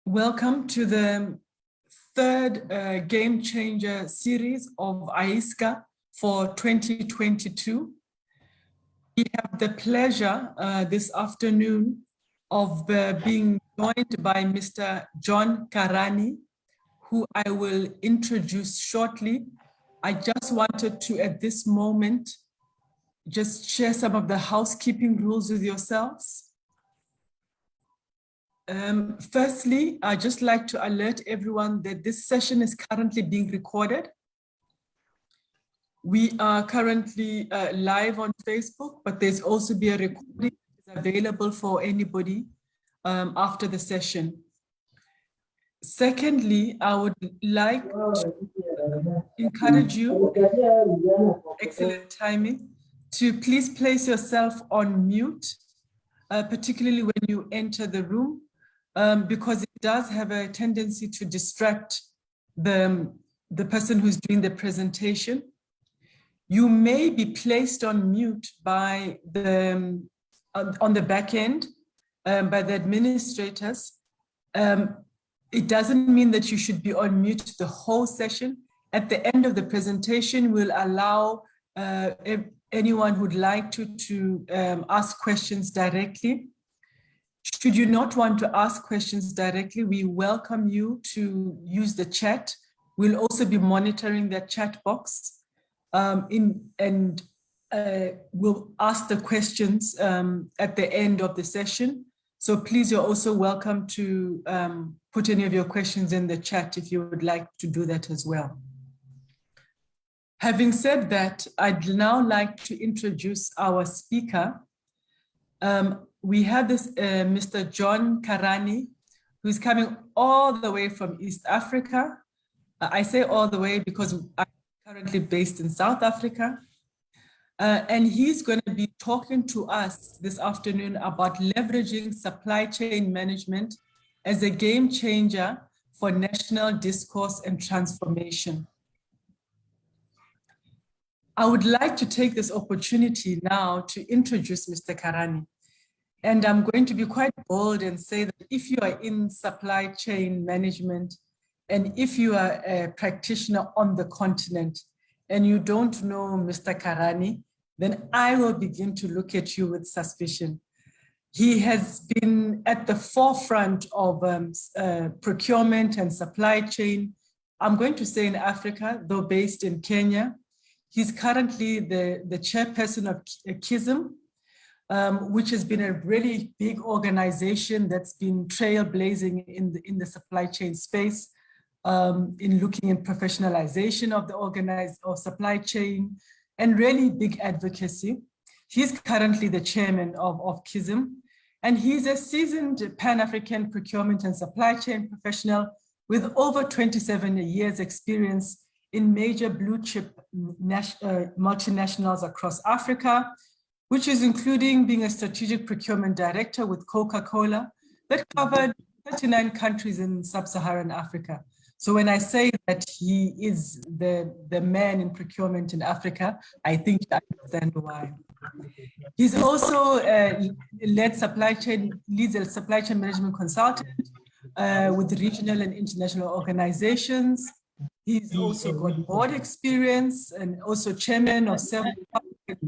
Welcome to the third Game Changer series of AISCA for 2022. We have the pleasure this afternoon of being joined by Mr. John Karani, who I will introduce shortly. I just wanted to, at this moment, just share some of the housekeeping rules with yourselves. Firstly, I'd just like to alert everyone that this session is currently being recorded. We are currently live on Facebook, but there's also be a recording available for anybody after the session. Secondly, I would like to encourage you, excellent timing, to please place yourself on mute, particularly when you enter the room, because it does have a tendency to distract the person who's doing the presentation. You may be placed on mute by on the back end by the administrators. It doesn't mean that you should be on mute the whole session. At the end of the presentation, we'll allow anyone who'd like to ask questions directly. Should you not want to ask questions directly, we welcome you to use the chat. We'll also be monitoring the chat box and we'll ask the questions at the end of the session. So please, you're also welcome to put any of your questions in the chat if you would like to do that as well. Having said that, I'd now like to introduce our speaker. We have this Mr. John Karani, who's coming all the way from East Africa. I say all the way because I'm currently based in South Africa. And he's going to be talking to us this afternoon about leveraging supply chain management as a game changer for national discourse and transformation. I would like to take this opportunity now to introduce Mr. Karani. And I'm going to be quite bold and say that if you are in supply chain management and if you are a practitioner on the continent and you don't know Mr. Karani, then I will begin to look at you with suspicion. He has been at the forefront of procurement and supply chain, I'm going to say in Africa, though based in Kenya. He's currently the chairperson of KISM, which has been a really big organization that's been trailblazing in the supply chain space, in looking at professionalization of the supply chain, and really big advocacy. He's currently the chairman of KISM, and he's a seasoned Pan-African procurement and supply chain professional with over 27 years experience in major blue chip multinationals across Africa, which is including being a strategic procurement director with Coca-Cola that covered 39 countries in Sub-Saharan Africa. So when I say that he is the man in procurement in Africa, I think you understand why. He's also leads a supply chain management consultant with regional and international organizations. He's also got board experience and also chairman of several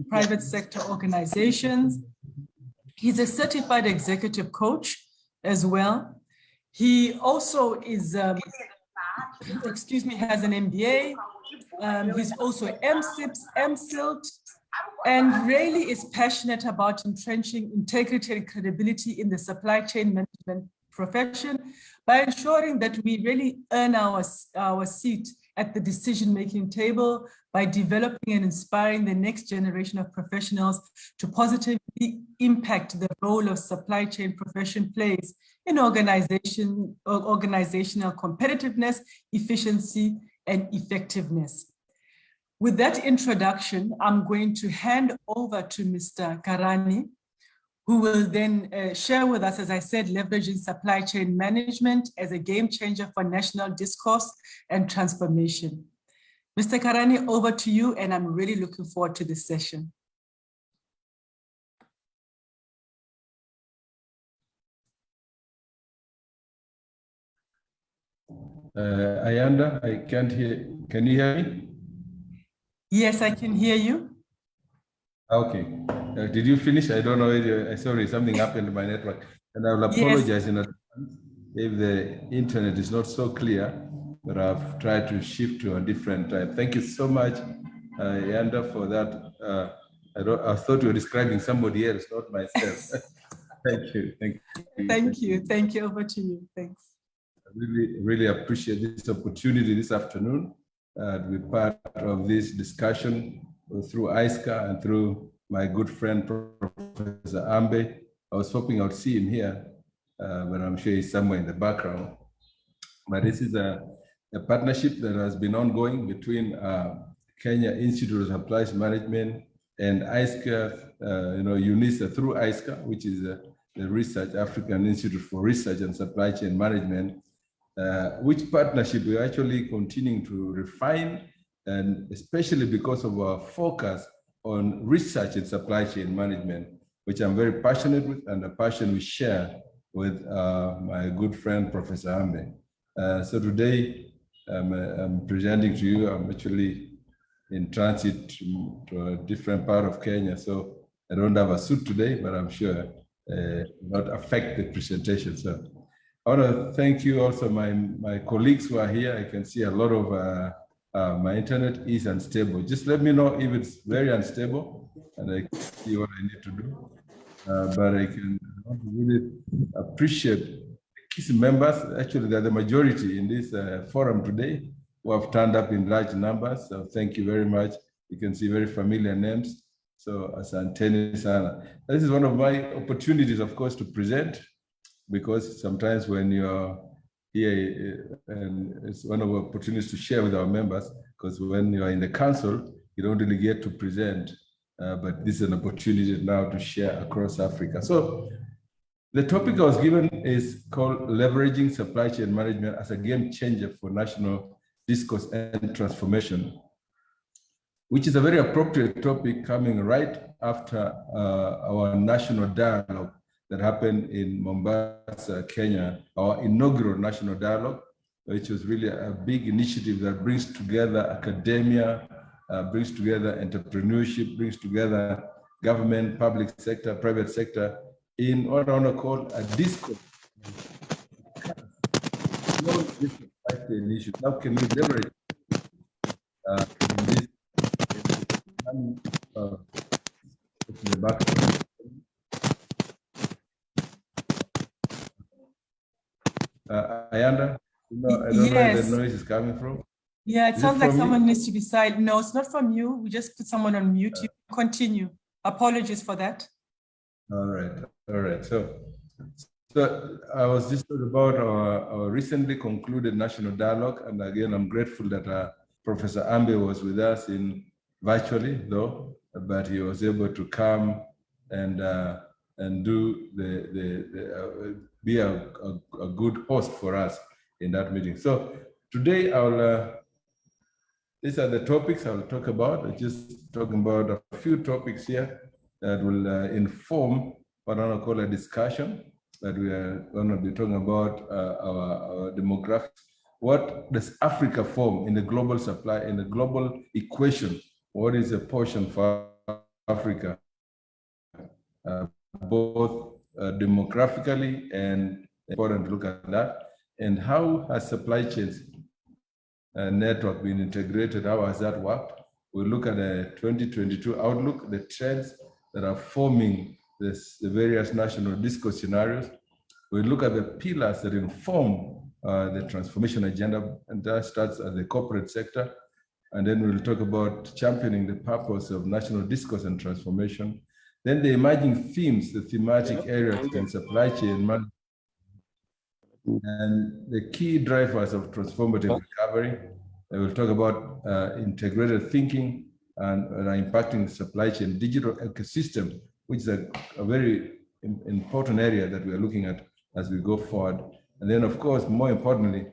private sector organizations. He's a certified executive coach as well. He also is, has an MBA. He's also MSIPS, MSILT, and really is passionate about entrenching integrity and credibility in the supply chain management profession by ensuring that we really earn our seat at the decision-making table by developing and inspiring the next generation of professionals to positively impact the role of supply chain profession plays in organizational competitiveness, efficiency, and effectiveness. With that introduction, I'm going to hand over to Mr. Karani, who will then share with us, as I said, leveraging supply chain management as a game changer for national discourse and transformation. Mr. Karani, over to you, and I'm really looking forward to this session. Ayanda, I can't hear. Can you hear me? Yes, I can hear you. Okay. Did you finish? I don't know. Sorry, something happened to my network. And I will apologize in advance if the internet is not so clear, but I've tried to shift to a different time. Thank you so much, Ayanda, for that. I thought you were describing somebody else, not myself. Thank you. Thank you. Thank you. Thank you. Over to you. Thanks. I really appreciate this opportunity this afternoon to be part of this discussion through ISCA and through my good friend, Professor Ambe. I was hoping I would see him here, but I'm sure he's somewhere in the background. But this is a partnership that has been ongoing between Kenya Institute of Supply Management and ISCA, UNISA through ISCA, which is the Research African Institute for Research and Supply Chain Management, which partnership we're actually continuing to refine, and especially because of our focus on research and supply chain management, which I'm very passionate with, and a passion we share with my good friend, Professor Ambe. So today, I'm presenting to you. I'm actually in transit to a different part of Kenya, so I don't have a suit today, but I'm sure not affect the presentation. So I want to thank you also, my colleagues who are here. I can see a lot of my internet is unstable. Just let me know if it's very unstable, and I can see what I need to do. But I can really appreciate KISS members. Actually, they're the majority in this forum today who have turned up in large numbers. So thank you very much. You can see very familiar names. So Asanteni Sana. This is one of my opportunities, of course, to present, because sometimes when you're here, and it's one of the opportunities to share with our members, because when you're in the council, you don't really get to present, but this is an opportunity now to share across Africa. So the topic I was given is called Leveraging Supply Chain Management as a Game Changer for National Discourse and Transformation, which is a very appropriate topic coming right after our national dialogue that happened in Mombasa, Kenya, our inaugural national dialogue, which was really a big initiative that brings together academia, brings together entrepreneurship, brings together government, public sector, private sector, in what I want to call a discourse. How can we leverage this the back? Ayanda, I don't know where the noise is coming from. Yeah, it sounds like someone needs to be silent. No, it's not from you. We just put someone on mute. You continue. Apologies for that. All right. So I was just talking about our recently concluded national dialogue, and again, I'm grateful that Professor Ambe was with us in virtually, though, but he was able to come and do be a good host for us in that meeting. So today, these are the topics I'll talk about. I'm just talking about a few topics here that will inform what I want to call a discussion that we are going to be talking about our demographics. What does Africa form in the global supply, in the global equation? What is a portion for Africa, both demographically, and important to look at that? And how has supply chains network been integrated? How has that worked? We'll look at the 2022 outlook, the trends that are forming the various national discourse scenarios. We'll look at the pillars that inform the transformation agenda, and that starts at the corporate sector. And then we'll talk about championing the purpose of national discourse and transformation. Then the emerging themes, the thematic areas in supply chain management, and the key drivers of transformative recovery. We'll talk about integrated thinking and impacting the supply chain digital ecosystem, which is a very important area that we are looking at as we go forward. And then, of course, more importantly,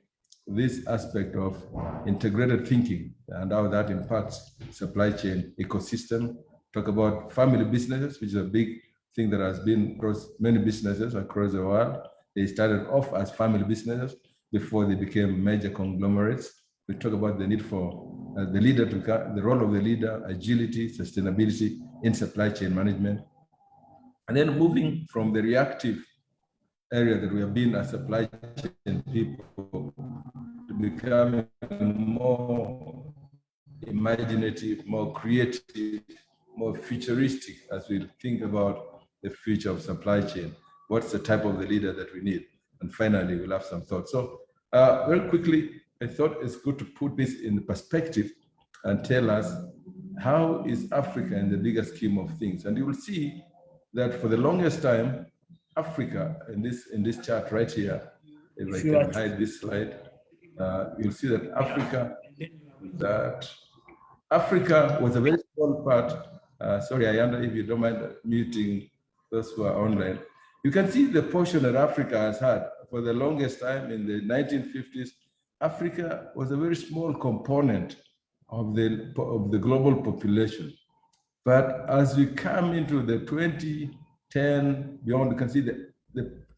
this aspect of integrated thinking and how that impacts supply chain ecosystem. Talk about family businesses, which is a big thing that has been across many businesses across the world. They started off as family businesses, before they became major conglomerates. We talk about the need for the role of the leader, agility, sustainability in supply chain management. And then moving from the reactive area that we have been as supply chain people to becoming more imaginative, more creative, more futuristic as we think about the future of supply chain. What's the type of the leader that we need? And finally, we'll have some thoughts. So very quickly, I thought it's good to put this in perspective and tell us how is Africa in the bigger scheme of things. And you will see that for the longest time, Africa, in this chart right here, if I can hide this slide, you'll see that Africa was a very small part. Sorry, Ayanda, if you don't mind muting those who are online. You can see the portion that Africa has had for the longest time. In the 1950s, Africa was a very small component of the global population. But as we come into the 2010 beyond, you can see the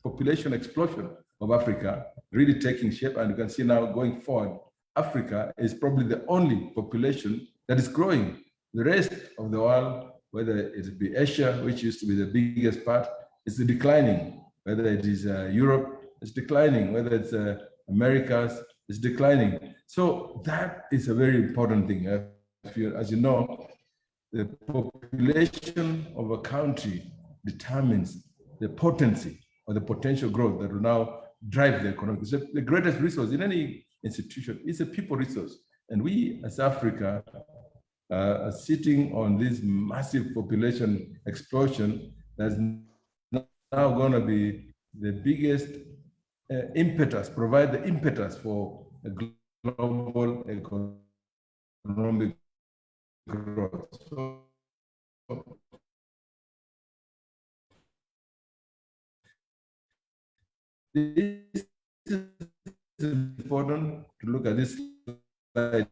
population explosion of Africa really taking shape. And you can see now going forward, Africa is probably the only population that is growing. The rest of the world, whether it be Asia, which used to be the biggest part, is declining. Whether it is Europe, it's declining. Whether it's Americas, it's declining. So that is a very important thing. As you know, the population of a country determines the potency or the potential growth that will now drive the economy. So the greatest resource in any institution is a people resource. And we as Africa are sitting on this massive population explosion that's now going to be the biggest impetus, provide the impetus for a global economic growth. So, this is important to look at this slide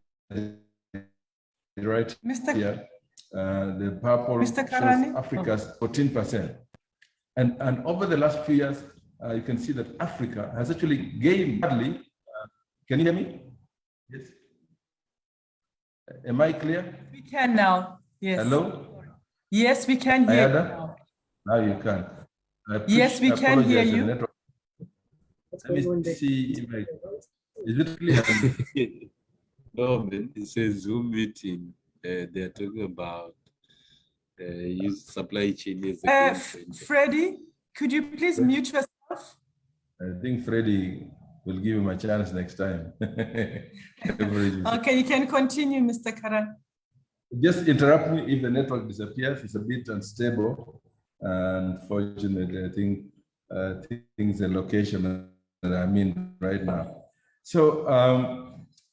right Mr. here. The purple Mr. Karani? shows Africa's 14%. And over the last few years, you can see that Africa has actually gained badly. Can you hear me? Yes. Am I clear? We can now. Yes. Hello? Yes, we can hear you Ayada? now. Now you can. Yes, we can hear you. Let me see if I, is it clear? No, man, it says Zoom meeting. They're talking about use supply chain as a game changer. Freddie, could you please mute yourself? I think Freddie will give him a chance next time. Okay, you can continue, Mr. Karani. Just interrupt me if the network disappears. It's a bit unstable. Unfortunately, I think things and location that I'm in right now. So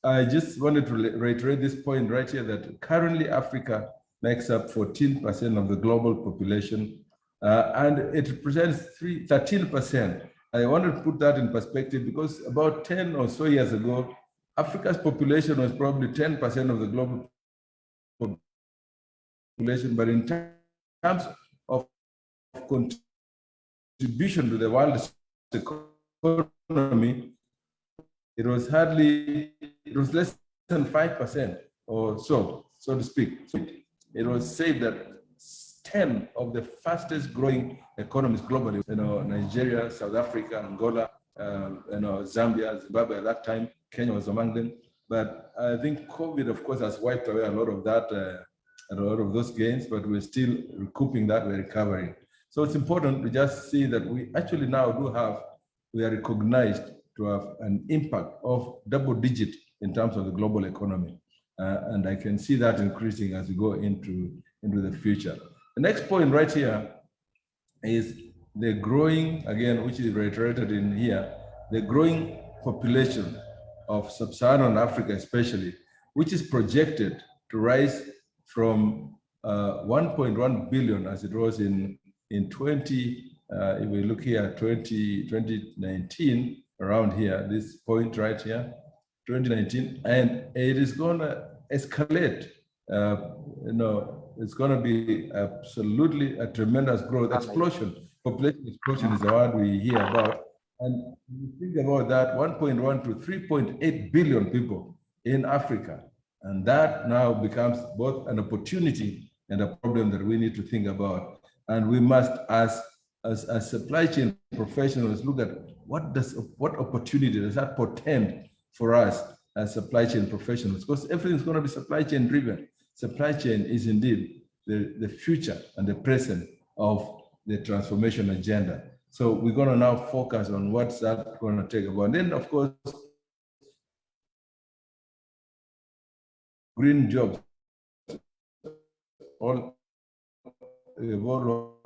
I just wanted to reiterate this point right here that currently Africa makes up 14% of the global population, and it represents 13%. I want to put that in perspective because about 10 or so years ago, Africa's population was probably 10% of the global population, but in terms of contribution to the world's economy, it was less than 5% or so to speak. So it was said that 10 of the fastest growing economies globally, Nigeria, South Africa, Angola, Zambia, Zimbabwe at that time, Kenya was among them. But I think COVID, of course, has wiped away a lot of that, a lot of those gains, but we're still recouping that, we're recovering. So it's important to just see that we actually now we are recognized to have an impact of double digit in terms of the global economy. And I can see that increasing as we go into the future. The next point right here is the growing, again, which is reiterated in here, the growing population of Sub-Saharan Africa especially, which is projected to rise from 1.1 billion as it was in 20, if we look here, 2019, around here, this point right here, 2019, and it is going to escalate. It's going to be absolutely a tremendous growth explosion. Population explosion is the word we hear about. And you think about that, 1.1 to 3.8 billion people in Africa. And that now becomes both an opportunity and a problem that we need to think about. And we must, as supply chain professionals, look at what opportunity does that portend for us as supply chain professionals, because everything's going to be supply chain driven. Supply chain is indeed the future and the present of the transformation agenda. So we're going to now focus on what's that going to take about. And then, of course, green jobs, all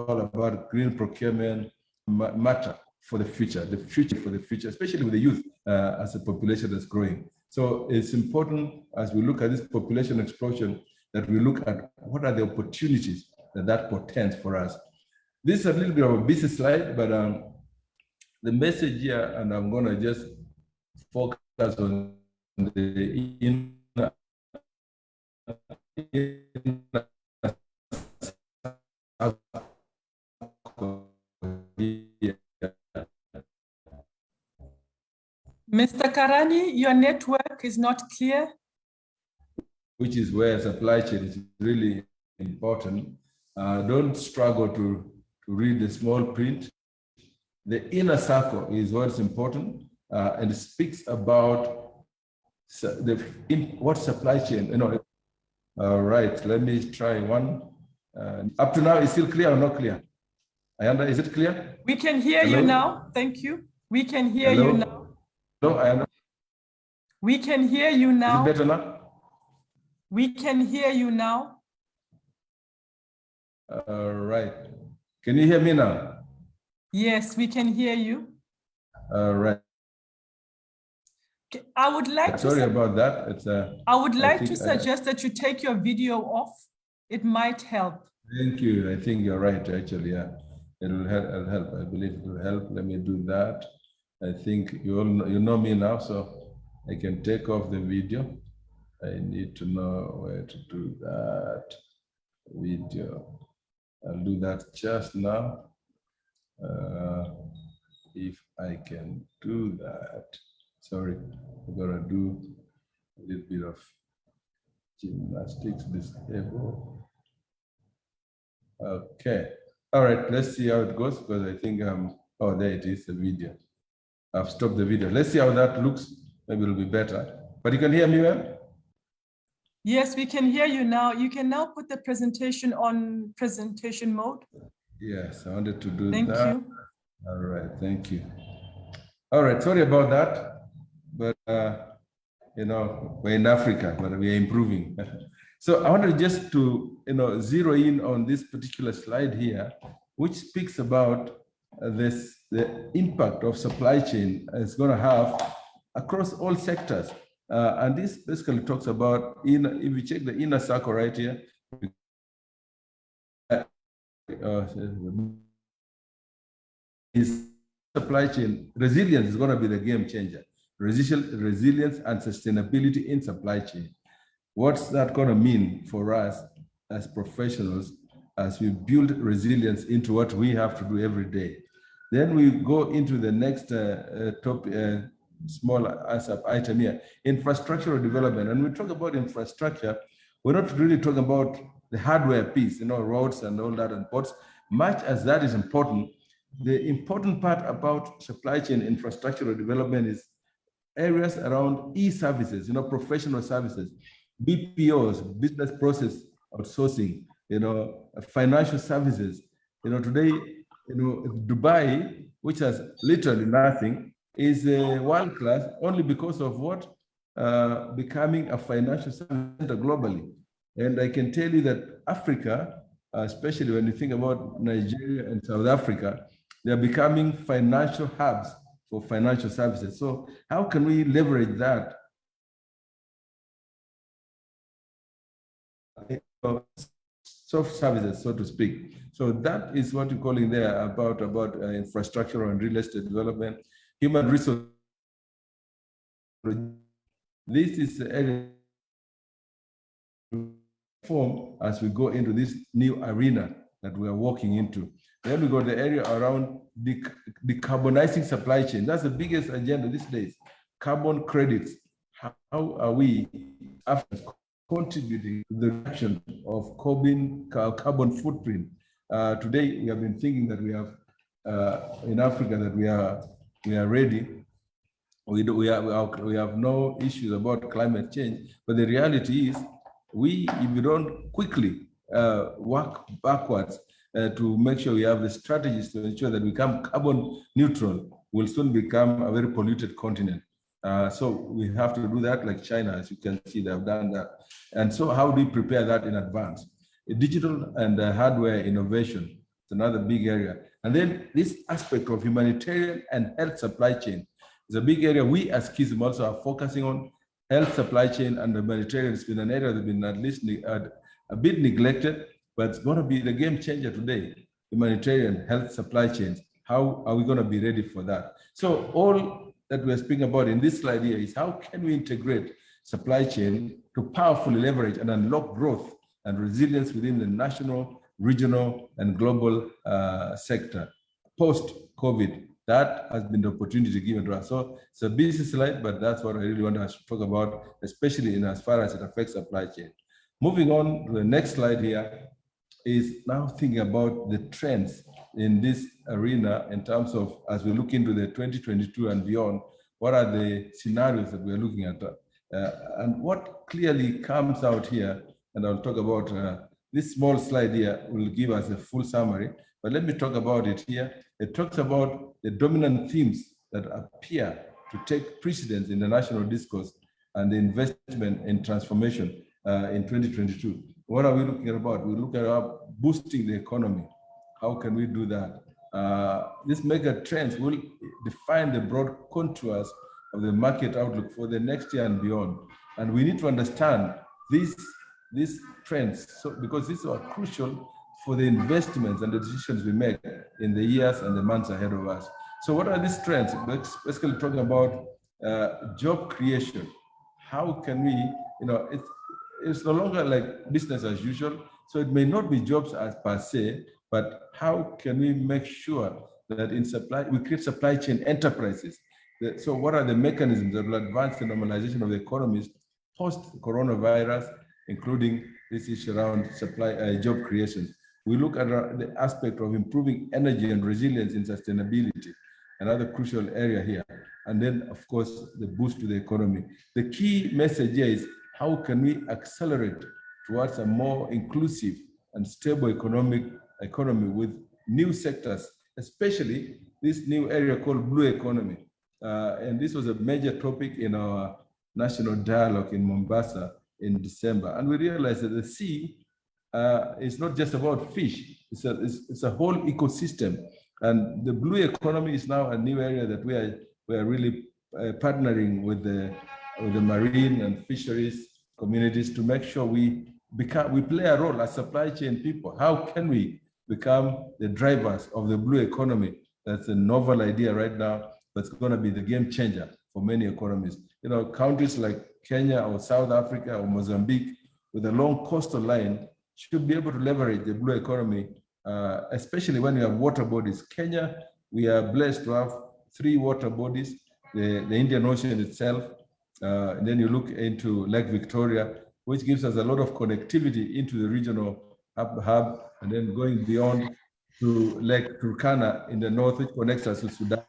about green procurement matter for the future for the future, especially with the youth as a population that's growing. So it's important as we look at this population explosion that we look at what are the opportunities that portends for us. This is a little bit of a busy slide, but the message here, and I'm going to just focus on the inner Mr. Karani, your network is not clear. Which is where supply chain is really important. Don't struggle to read the small print. The inner circle is what's important, and it speaks about what supply chain, All right, let me try one. Up to now, is still clear or not clear? Ayanda, is it clear? We can hear Hello? you now. Thank you. We can hear Hello? you now. Hello, Ayanda? We can hear you now. Is it better now? We can hear you now. All right. Can you hear me now? Yes, we can hear you. All right. I would like Sorry about that. It's I would like to suggest that you take your video off. It might help. Thank you. I think you're right, actually. Yeah, it will help. I believe it will help. Let me do that. I think you know me now, so I can take off the video. I need to know where to do that video. I'll do that just now. If I can do that. Sorry, I'm gonna do a little bit of gymnastics disable. Okay. All right, let's see how it goes, because I think oh, there it is, the video. I've stopped the video. Let's see how that looks. Maybe it'll be better. But you can hear me well? Yes, we can hear you now. You can now put the presentation on presentation mode. Yes, I wanted to do Thank that. you. All right, thank you. All right, sorry about that, but we're in Africa, but we are improving. So I wanted just to zero in on this particular slide here, which speaks about the impact of supply chain is going to have across all sectors. And this basically talks about, if you check the inner circle right here, is supply chain resilience is going to be the game changer. Resilience and sustainability in supply chain. What's that going to mean for us as professionals as we build resilience into what we have to do every day? Then we go into the next small item here, infrastructural development. And we talk about infrastructure, we're not really talking about the hardware piece, roads and all that and ports. Much as that is important, the important part about supply chain infrastructural development is areas around e-services, professional services, BPOs, business process outsourcing, financial services. Today, Dubai, which has literally nothing, is world-class only because of what? Becoming a financial center globally. And I can tell you that Africa, especially when you think about Nigeria and South Africa, they're becoming financial hubs for financial services. So how can we leverage that? Soft services, so to speak. So that is what you're calling there about infrastructure and real estate development, human resource. This is the area form as we go into this new arena that we are walking into. Then we got the area around decarbonizing supply chain. That's the biggest agenda these days. Carbon credits. How are we contributing to the reduction of carbon footprint? Today, we have been thinking that we have in Africa that we are ready. We have no issues about climate change, but the reality is, if we don't quickly work backwards to make sure we have the strategies to ensure that we become carbon neutral, we'll soon become a very polluted continent. So we have to do that, like China, as you can see, they've done that. And so how do we prepare that in advance? Digital and hardware innovation is another big area. And then this aspect of humanitarian and health supply chain is a big area. We as KISM also are focusing on health supply chain and humanitarian. It's been an area that's been at least a bit neglected, but it's going to be the game changer today. Humanitarian health supply chains. How are we going to be ready for that? So all that we're speaking about in this slide here is how can we integrate supply chain to powerfully leverage and unlock growth and resilience within the national, regional, and global sector. Post-COVID, that has been the opportunity given to us. So it's a busy slide, but that's what I really want to talk about, especially in as far as it affects supply chain. Moving on to the next slide here is now thinking about the trends in this arena in terms of, as we look into the 2022 and beyond, what are the scenarios that we're looking at? And what clearly comes out here, and I'll talk about this small slide here will give us a full summary, but let me talk about it here. It talks about the dominant themes that appear to take precedence in the national discourse and the investment in transformation in 2022. What are we looking at about? We look at boosting the economy. How can we do that? These mega trends will define the broad contours of the market outlook for the next year and beyond. And we need to understand these trends, because these are crucial for the investments and the decisions we make in the years and the months ahead of us. So what are these trends? Basically talking about job creation. How can we, it's no longer like business as usual. So it may not be jobs as per se, but how can we make sure that we create supply chain enterprises? So what are the mechanisms that will advance the normalization of the economies post-coronavirus, including this issue around job creation? We look at the aspect of improving energy and resilience in sustainability, another crucial area here. And then, of course, the boost to the economy. The key message here is how can we accelerate towards a more inclusive and stable economy with new sectors, especially this new area called blue economy. And this was a major topic in our national dialogue in Mombasa in December. And we realized that the sea is not just about fish, it's a whole ecosystem. And the blue economy is now a new area that we are really partnering with the marine and fisheries communities to make sure we play a role as supply chain people. How can we become the drivers of the blue economy? That's a novel idea right now, but it's going to be the game changer for many economies. Countries like Kenya or South Africa or Mozambique with a long coastal line should be able to leverage the blue economy, especially when you have water bodies. Kenya, we are blessed to have 3 water bodies, the Indian Ocean itself, and then you look into Lake Victoria, which gives us a lot of connectivity into the regional hub, and then going beyond to Lake Turkana in the north, which connects us to Sudan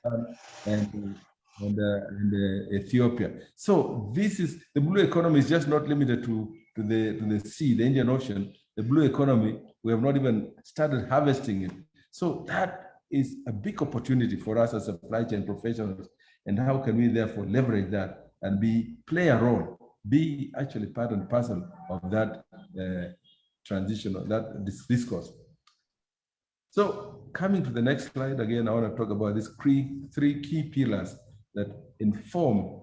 and Ethiopia. So the blue economy is just not limited to the sea, the Indian Ocean. The blue economy, we have not even started harvesting it. So that is a big opportunity for us as supply chain professionals. And how can we therefore leverage that and play a role, be actually part and parcel of that transition, of that discourse. So coming to the next slide, again, I want to talk about these 3 key pillars that inform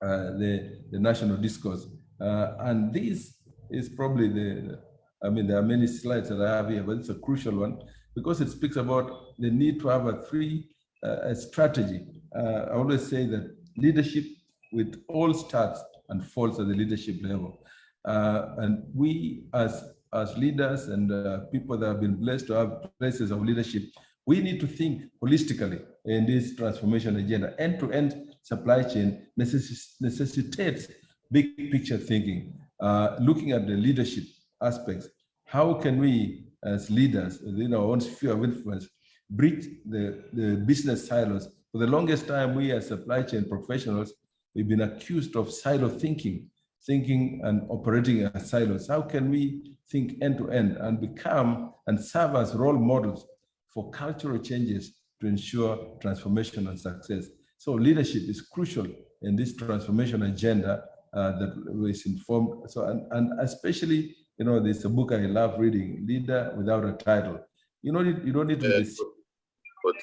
the national discourse. And this is probably there are many slides that I have here, but it's a crucial one because it speaks about the need to have a strategy. I always say that leadership with all starts and falls at the leadership level. And we as as leaders and people that have been blessed to have places of leadership, we need to think holistically in this transformation agenda. End-to-end supply chain necessitates big picture thinking, looking at the leadership aspects. How can we, as leaders, within our own sphere of influence, breach the business silos? For the longest time, we as supply chain professionals, we've been accused of silo thinking and operating as silos. How can we think end-to-end and become and serve as role models for cultural changes to ensure transformation and success? So leadership is crucial in this transformation agenda that was informed. So, and especially, you know, there's a book I love reading, Leader Without a Title. You don't need to be this. But,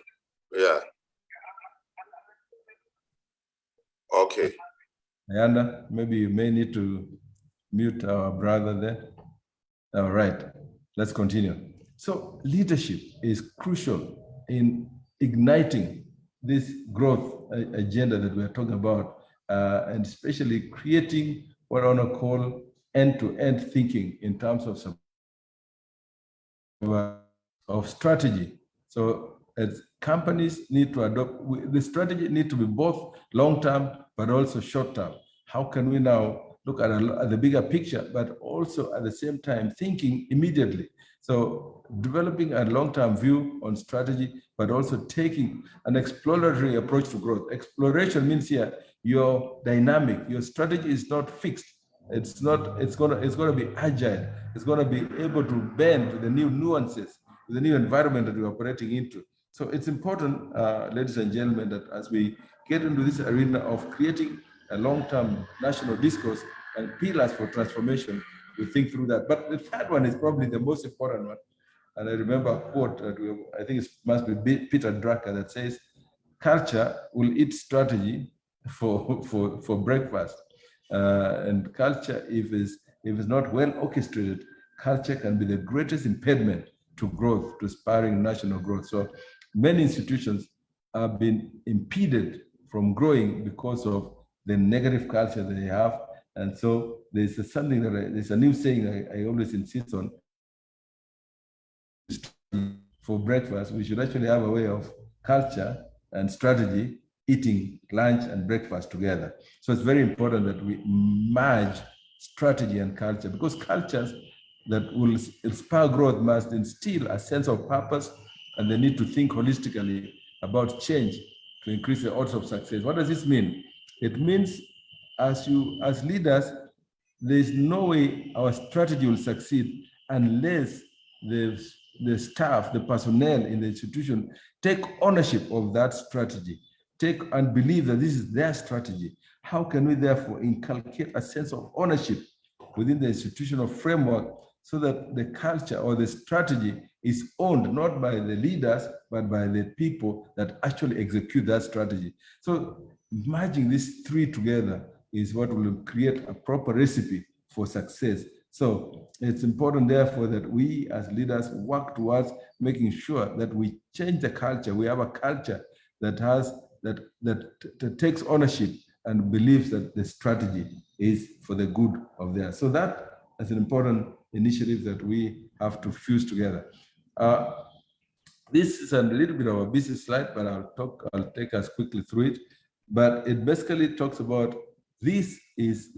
yeah. Okay. Ayanda, maybe you may need to mute our brother there. All right, let's continue. So leadership is crucial in igniting this growth agenda that we're talking about, and especially creating what I want to call end-to-end thinking in terms of strategy. So as companies need to adopt, the strategy need to be both long-term but also short-term. How can we now look at the bigger picture, but also at the same time thinking immediately? So developing a long-term view on strategy, but also taking an exploratory approach to growth. Exploration means here you're dynamic. Your strategy is not fixed. It's gonna be agile. It's gonna be able to bend to the new nuances, to the new environment that we're operating into. So it's important, ladies and gentlemen, that as we get into this arena of creating a long-term national discourse and pillars for transformation, we think through that. But the third one is probably the most important one. And I remember a quote that I think it must be Peter Drucker that says, "Culture will eat strategy for breakfast." And culture, if it's not well orchestrated, culture can be the greatest impediment to growth, to spurring national growth. So many institutions have been impeded from growing because of the negative culture that they have. And so there's something that there's a new saying I always insist on. For breakfast, we should actually have a way of culture and strategy eating lunch and breakfast together. So it's very important that we merge strategy and culture, because cultures that will inspire growth must instill a sense of purpose, and they need to think holistically about change to increase the odds of success. What does this mean? It means as leaders, there's no way our strategy will succeed unless the staff, the personnel in the institution take ownership of that strategy, take and believe that this is their strategy. How can we therefore inculcate a sense of ownership within the institutional framework so that the culture or the strategy is owned not by the leaders, but by the people that actually execute that strategy? So merging these three together is what will create a proper recipe for success. So it's important, therefore, that we as leaders work towards making sure that we change the culture. We have a culture that takes ownership and believes that the strategy is for the good of theirs. So that is an important initiative that we have to fuse together. This is a little bit of a busy slide, but I'll take us quickly through it. But it basically talks about this is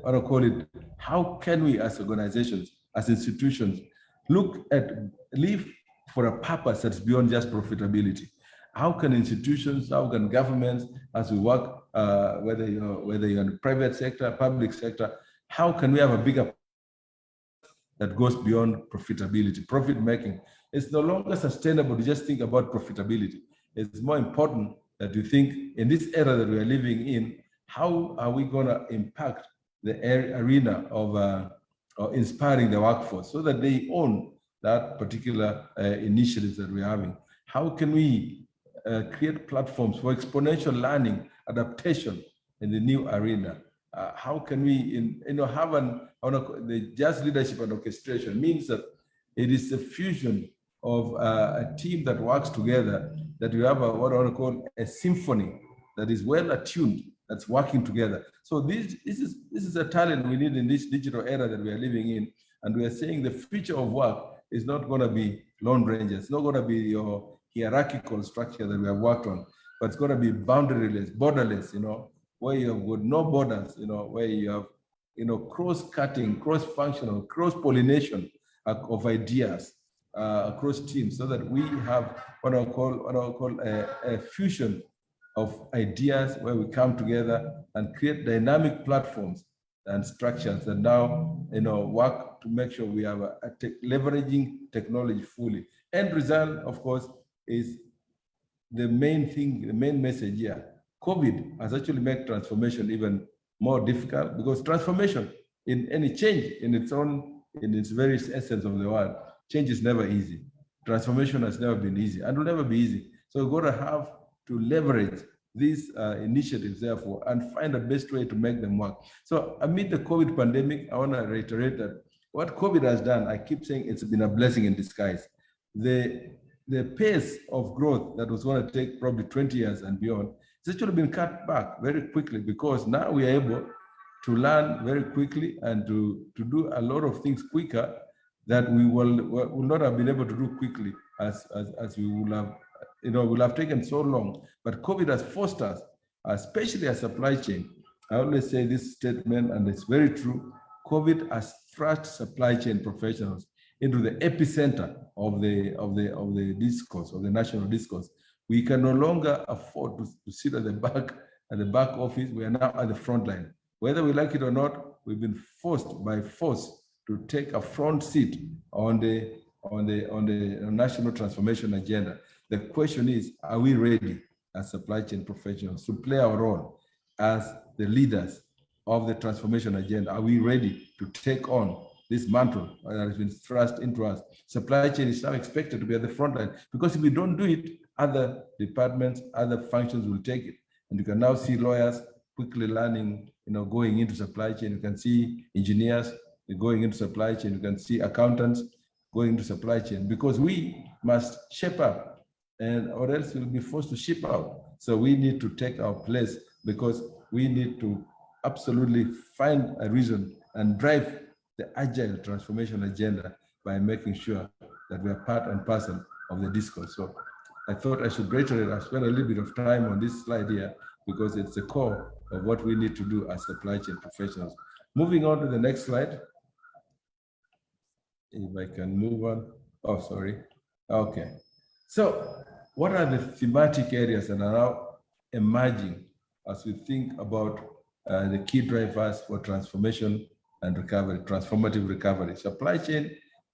what I call it, how can we as organizations, as institutions, live for a purpose that's beyond just profitability? How can institutions, how can governments, as we work, whether you're in the private sector, public sector, how can we have a bigger that goes beyond profitability, profit making? It's no longer sustainable to just think about profitability. It's more important that you think in this era that we are living in, how are we going to impact the arena of inspiring the workforce so that they own that particular initiatives that we're having? How can we create platforms for exponential learning, adaptation in the new arena? How can we have the just leadership and orchestration means that it is a fusion of a team that works together, that you have what I want to call a symphony that is well attuned, that's working together. So this is a talent we need in this digital era that we are living in, And we are saying the future of work is not going to be lone rangers. It's not going to be your hierarchical structure that we have worked on, but it's going to be boundaryless, borderless, where you have got no borders, where you have, cross-cutting, cross-functional, cross-pollination of ideas across teams, so that we have what I call a fusion of ideas where we come together and create dynamic platforms and structures that now work to make sure we have leveraging technology fully. End result, of course, is the main thing, the main message here. COVID has actually made transformation even more difficult, because transformation in any change in its very essence of the word, change is never easy. Transformation has never been easy and will never be easy. So we're going to have to leverage these initiatives, therefore, and find the best way to make them work. So amid the COVID pandemic, I want to reiterate that what COVID has done, I keep saying it's been a blessing in disguise. The pace of growth that was going to take probably 20 years and beyond, it's actually been cut back very quickly, because now we are able to learn very quickly and to do a lot of things quicker that we will not have been able to do quickly as we would have, will have taken so long. But COVID has forced us, especially a supply chain. I always say this statement, and it's very true. COVID has thrust supply chain professionals into the epicenter of the discourse, of the national discourse. We can no longer afford to sit at the back office. We are now at the front line. Whether we like it or not, we've been forced by force to take a front seat on the national transformation agenda. The question is, are we ready as supply chain professionals to play our role as the leaders of the transformation agenda? Are we ready to take on this mantle that has been thrust into us? Supply chain is now expected to be at the front line, because if we don't do it, other departments, other functions will take it. And you can now see lawyers quickly learning, going into supply chain. You can see engineers going into supply chain. You can see accountants going into supply chain, because we must shape up, or else we'll be forced to ship out. So we need to take our place, because we need to absolutely find a reason and drive the agile transformation agenda by making sure that we are part and parcel of the discourse. So I thought I should reiterate, I spent a little bit of time on this slide here, because it's the core of what we need to do as supply chain professionals. Moving on to the next slide. If I can move on. Oh, sorry. Okay. So what are the thematic areas that are now emerging as we think about the key drivers for transformation and recovery, transformative recovery? Supply chain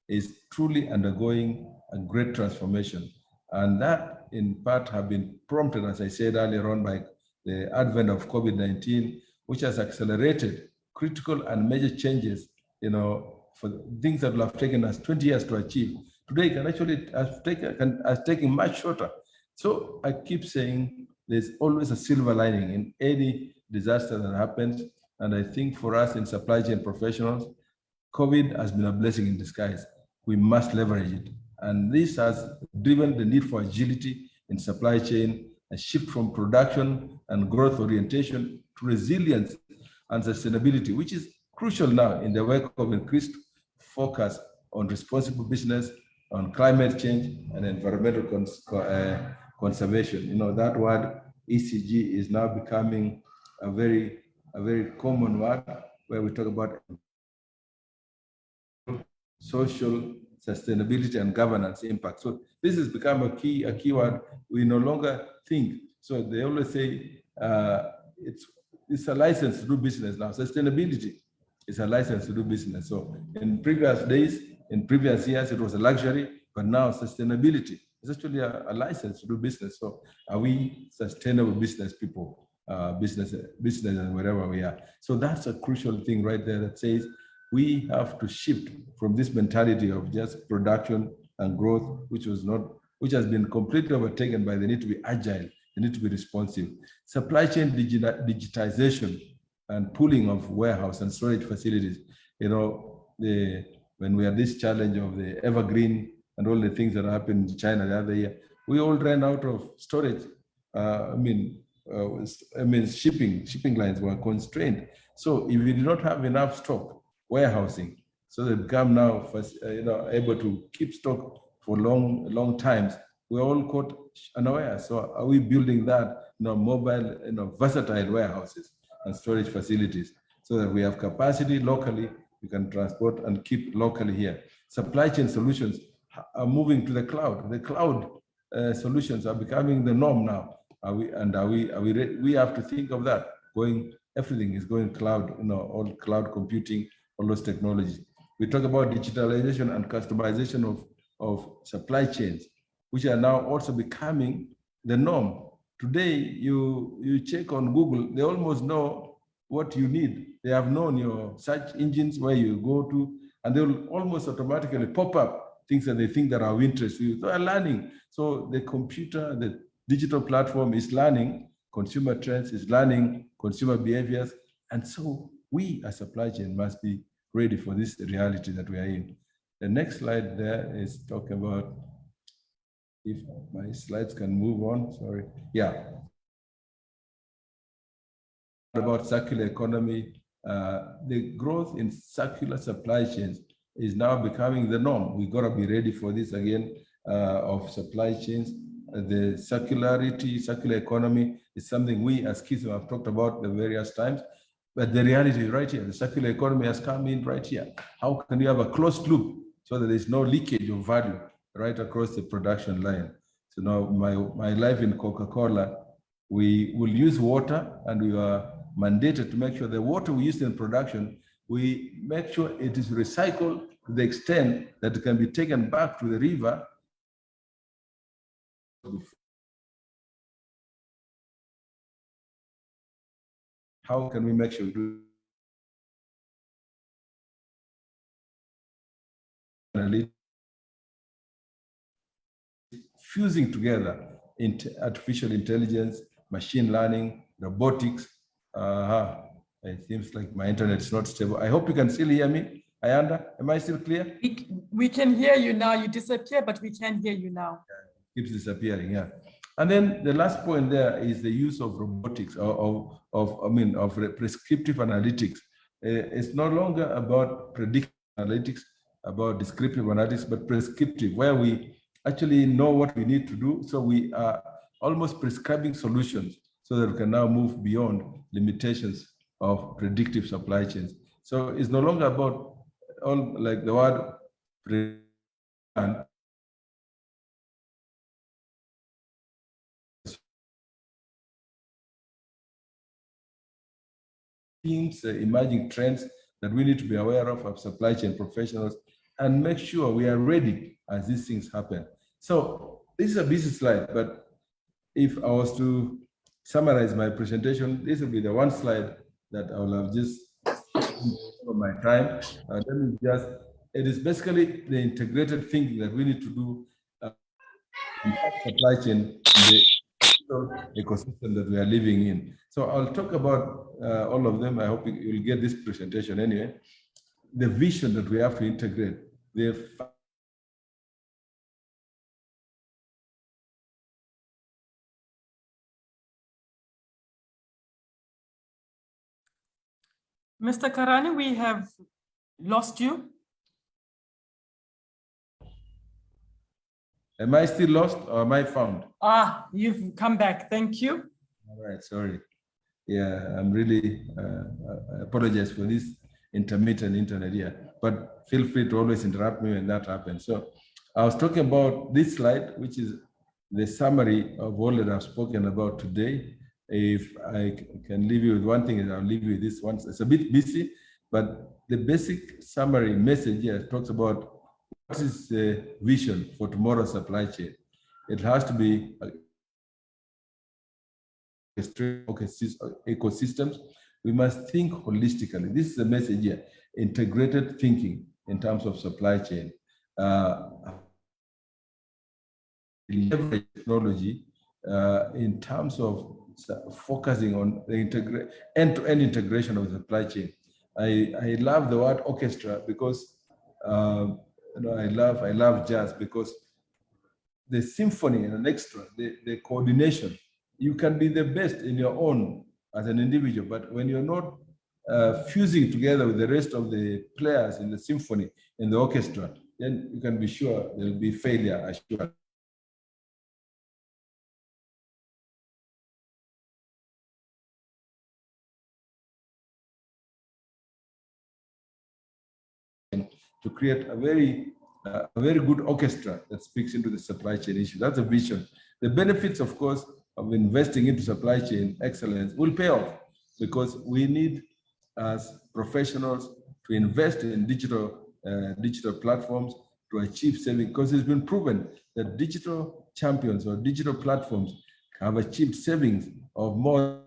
is truly undergoing a great transformation. And that in part have been prompted, as I said earlier on, by the advent of COVID-19, which has accelerated critical and major changes, for things that will have taken us 20 years to achieve. Today can actually has taken much shorter. So I keep saying there's always a silver lining in any disaster that happens. And I think for us in supply chain professionals, COVID has been a blessing in disguise. We must leverage it. And this has driven the need for agility in supply chain, a shift from production and growth orientation to resilience and sustainability, which is crucial now in the wake of increased focus on responsible business, on climate change and environmental conservation. That word ECG is now becoming a very common word, where we talk about social sustainability and governance impact. So this has become a key word. We no longer think. So they always say it's a license to do business now. Sustainability is a license to do business. So in previous days, in previous years, it was a luxury, but now sustainability is actually a license to do business. So are we sustainable business people, business and wherever we are? So that's a crucial thing right there that says we have to shift from this mentality of just production and growth, which has been completely overtaken by the need to be agile, the need to be responsive. Supply chain digitization and pooling of warehouse and storage facilities. When we had this challenge of the evergreen and all the things that happened in China the other year, we all ran out of storage. Shipping lines were constrained. So if we did not have enough stock, warehousing, So they become now, able to keep stock for long times. We're all caught unaware. So are we building that, mobile, versatile warehouses and storage facilities so that we have capacity locally, we can transport and keep locally here. Supply chain solutions are moving to the cloud. The cloud solutions are becoming the norm now. We have to think of that. Everything is going cloud, all cloud computing, all those technologies. We talk about digitalization and customization of supply chains, which are now also becoming the norm. Today, you check on Google, they almost know what you need. They have known your search engines, where you go to, and they will almost automatically pop up things that they think that are of interest to you. They are learning. So the computer, the digital platform is learning consumer trends, is learning consumer behaviors. And so we as supply chain must be ready for this reality that we are in. The next slide there is talking about, if my slides can move on, sorry. Yeah. About circular economy, the growth in circular supply chains is now becoming the norm. We've got to be ready for this again, of supply chains. The circular economy is something we as Kism have talked about the various times, but the reality is right here. The circular economy has come in right here. How can you have a closed loop so that there's no leakage of value right across the production line? So now my life in Coca-Cola, we will use water, and we are mandated to make sure the water we use in production, we make sure it is recycled to the extent that it can be taken back to the river. How can we make sure we do fusing together artificial intelligence, machine learning, robotics? It seems like my internet is not stable. I hope you can still hear me. Ayanda, am I still clear? We can hear you now. You disappear, but we can hear you now. Keeps disappearing, yeah. And then the last point there is the use of robotics, of prescriptive analytics. It's no longer about predictive analytics, about descriptive analytics, but prescriptive, where we actually know what we need to do. So we are almost prescribing solutions so that we can now move beyond limitations of predictive supply chains. So it's no longer about all like the word themes, emerging trends that we need to be aware of supply chain professionals, and make sure we are ready as these things happen. So this is a busy slide, but if I was to summarize my presentation, this will be the one slide that I will have just for my time. It is basically the integrated thinking that we need to do in supply chain, in the ecosystem that we are living in. So I'll talk about all of them. I hope you'll get this presentation anyway. The vision that we have to integrate, Mr. Karani, we have lost you. Am I still lost, or am I found? You've come back. Thank you. All right, sorry. Yeah, I'm really, I apologize for this intermittent internet here, but feel free to always interrupt me when that happens. So I was talking about this slide, which is the summary of all that I've spoken about today. If I can leave you with one thing, I'll leave you with this one. It's a bit busy, but the basic summary message here talks about what is the vision for tomorrow's supply chain. It has to be ecosystems. We must think holistically. This is the message here: integrated thinking in terms of supply chain. Leverage technology in terms of focusing on the end-to-end integration of the supply chain. I love the word orchestra because I love jazz, because the symphony and an extra, the coordination. You can be the best in your own as an individual, but when you're not fusing together with the rest of the players in the symphony, in the orchestra, then you can be sure there will be failure assured. To create a very good orchestra that speaks into the supply chain issue. That's a vision. The benefits, of course, of investing into supply chain excellence will pay off, because we need, as professionals, to invest in digital platforms to achieve savings, because it's been proven that digital champions or digital platforms have achieved savings of more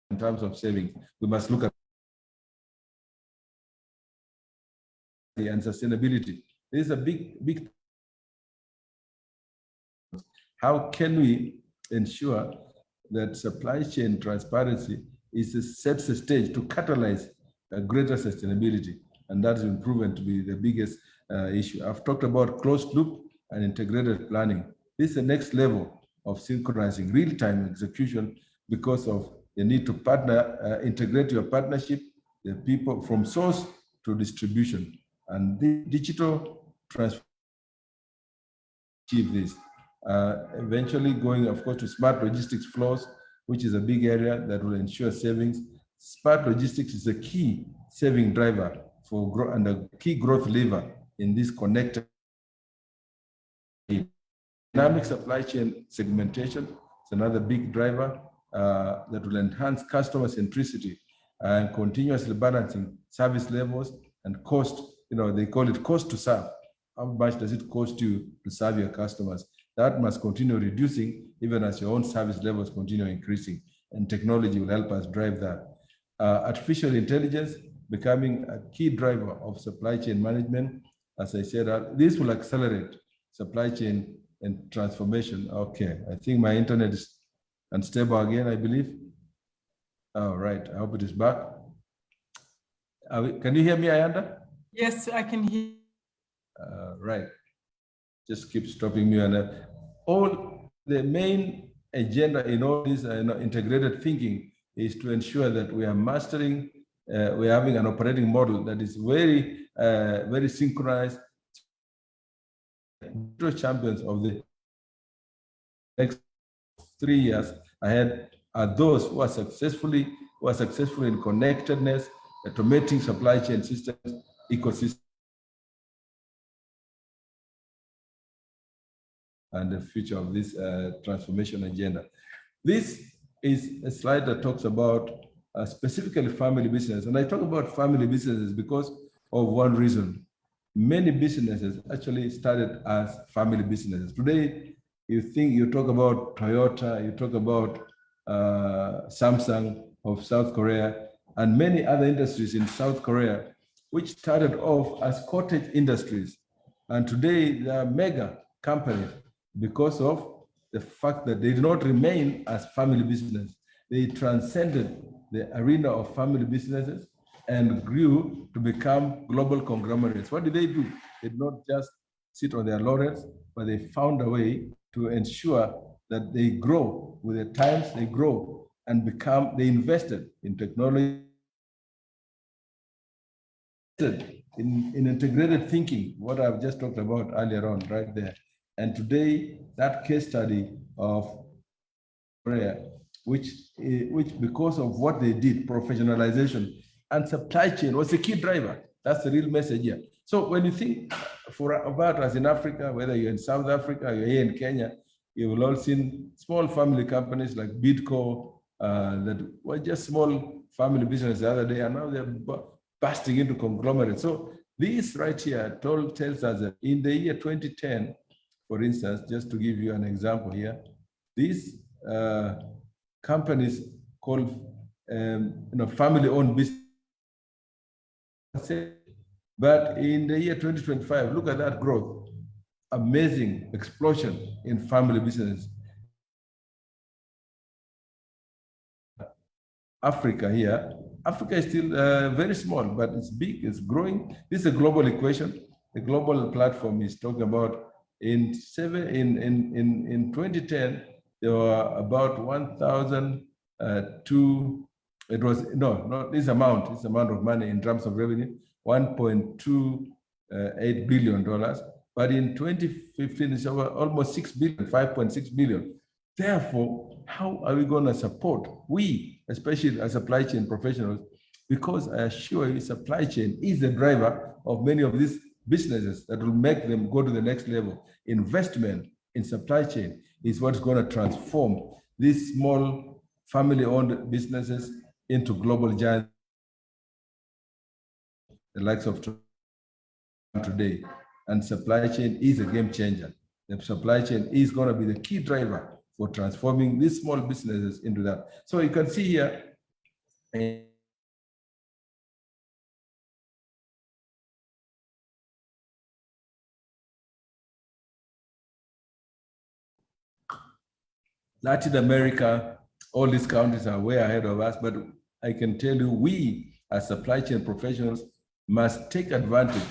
in terms of savings. We must look at and sustainability. This is a big. How can we ensure that supply chain transparency sets the stage to catalyze a greater sustainability? And that's been proven to be the biggest issue. I've talked about closed loop and integrated planning. This is the next level of synchronizing real-time execution, because of the need to partner, integrate your partnership, the people from source to distribution. And the digital transformation achieve this. Eventually going, of course, to smart logistics flows, which is a big area that will ensure savings. Smart logistics is a key saving driver for growth and a key growth lever in this connected. Dynamic supply chain segmentation is another big driver that will enhance customer centricity and continuously balancing service levels and cost. You know, they call it cost to serve. How much does it cost you to serve your customers? That must continue reducing even as your own service levels continue increasing, and technology will help us drive that. Artificial intelligence becoming a key driver of supply chain management. As I said, this will accelerate supply chain and transformation. Okay, I think my internet is unstable again, I believe. All right, I hope it is back. Can you hear me, Ayanda? Yes, I can hear. Right. Just keep stopping me. And all the main agenda in all this integrated thinking is to ensure that we are mastering, we're having an operating model that is very, very synchronized. Champions of the next 3 years ahead are those who are successful in connectedness, automating supply chain systems, ecosystem, and the future of this transformation agenda. This is a slide that talks about specifically family business. And I talk about family businesses because of one reason. Many businesses actually started as family businesses. Today, you talk about Toyota, you talk about Samsung of South Korea, and many other industries in South Korea, which started off as cottage industries. And today, they are mega companies because of the fact that they did not remain as family business. They transcended the arena of family businesses and grew to become global conglomerates. What did they do? They did not just sit on their laurels, but they found a way to ensure that they grow with the times, they grow and they invested in technology, in integrated thinking, what I've just talked about earlier on, right there. And today, that case study of prayer, which because of what they did, professionalization and supply chain was a key driver. That's the real message here. So when you think about us in Africa, whether you're in South Africa, you're here in Kenya, you will all seen small family companies like Bidco that were just small family business the other day, and now they're busting into conglomerates. So this right here tells us that in the year 2010, for instance, just to give you an example here, these companies called family-owned business. But in the year 2025, look at that growth. Amazing explosion in family business. Africa here, Africa is still very small, but it's big, it's growing. This is a global equation. The global platform is talking about In 2010, there were about 1,002. It was not this amount of money in terms of revenue, $1.28 billion. But in 2015, it's over almost 6 billion, 5.6 billion. Therefore, how are we going to support, we, especially as supply chain professionals, because I assure you, supply chain is the driver of many of these businesses that will make them go to the next level. Investment in supply chain is what's going to transform these small family-owned businesses into global giants, the likes of today. And supply chain is a game changer. The supply chain is going to be the key driver for transforming these small businesses into that. So you can see here, Latin America, all these countries are way ahead of us, but I can tell you, we as supply chain professionals must take advantage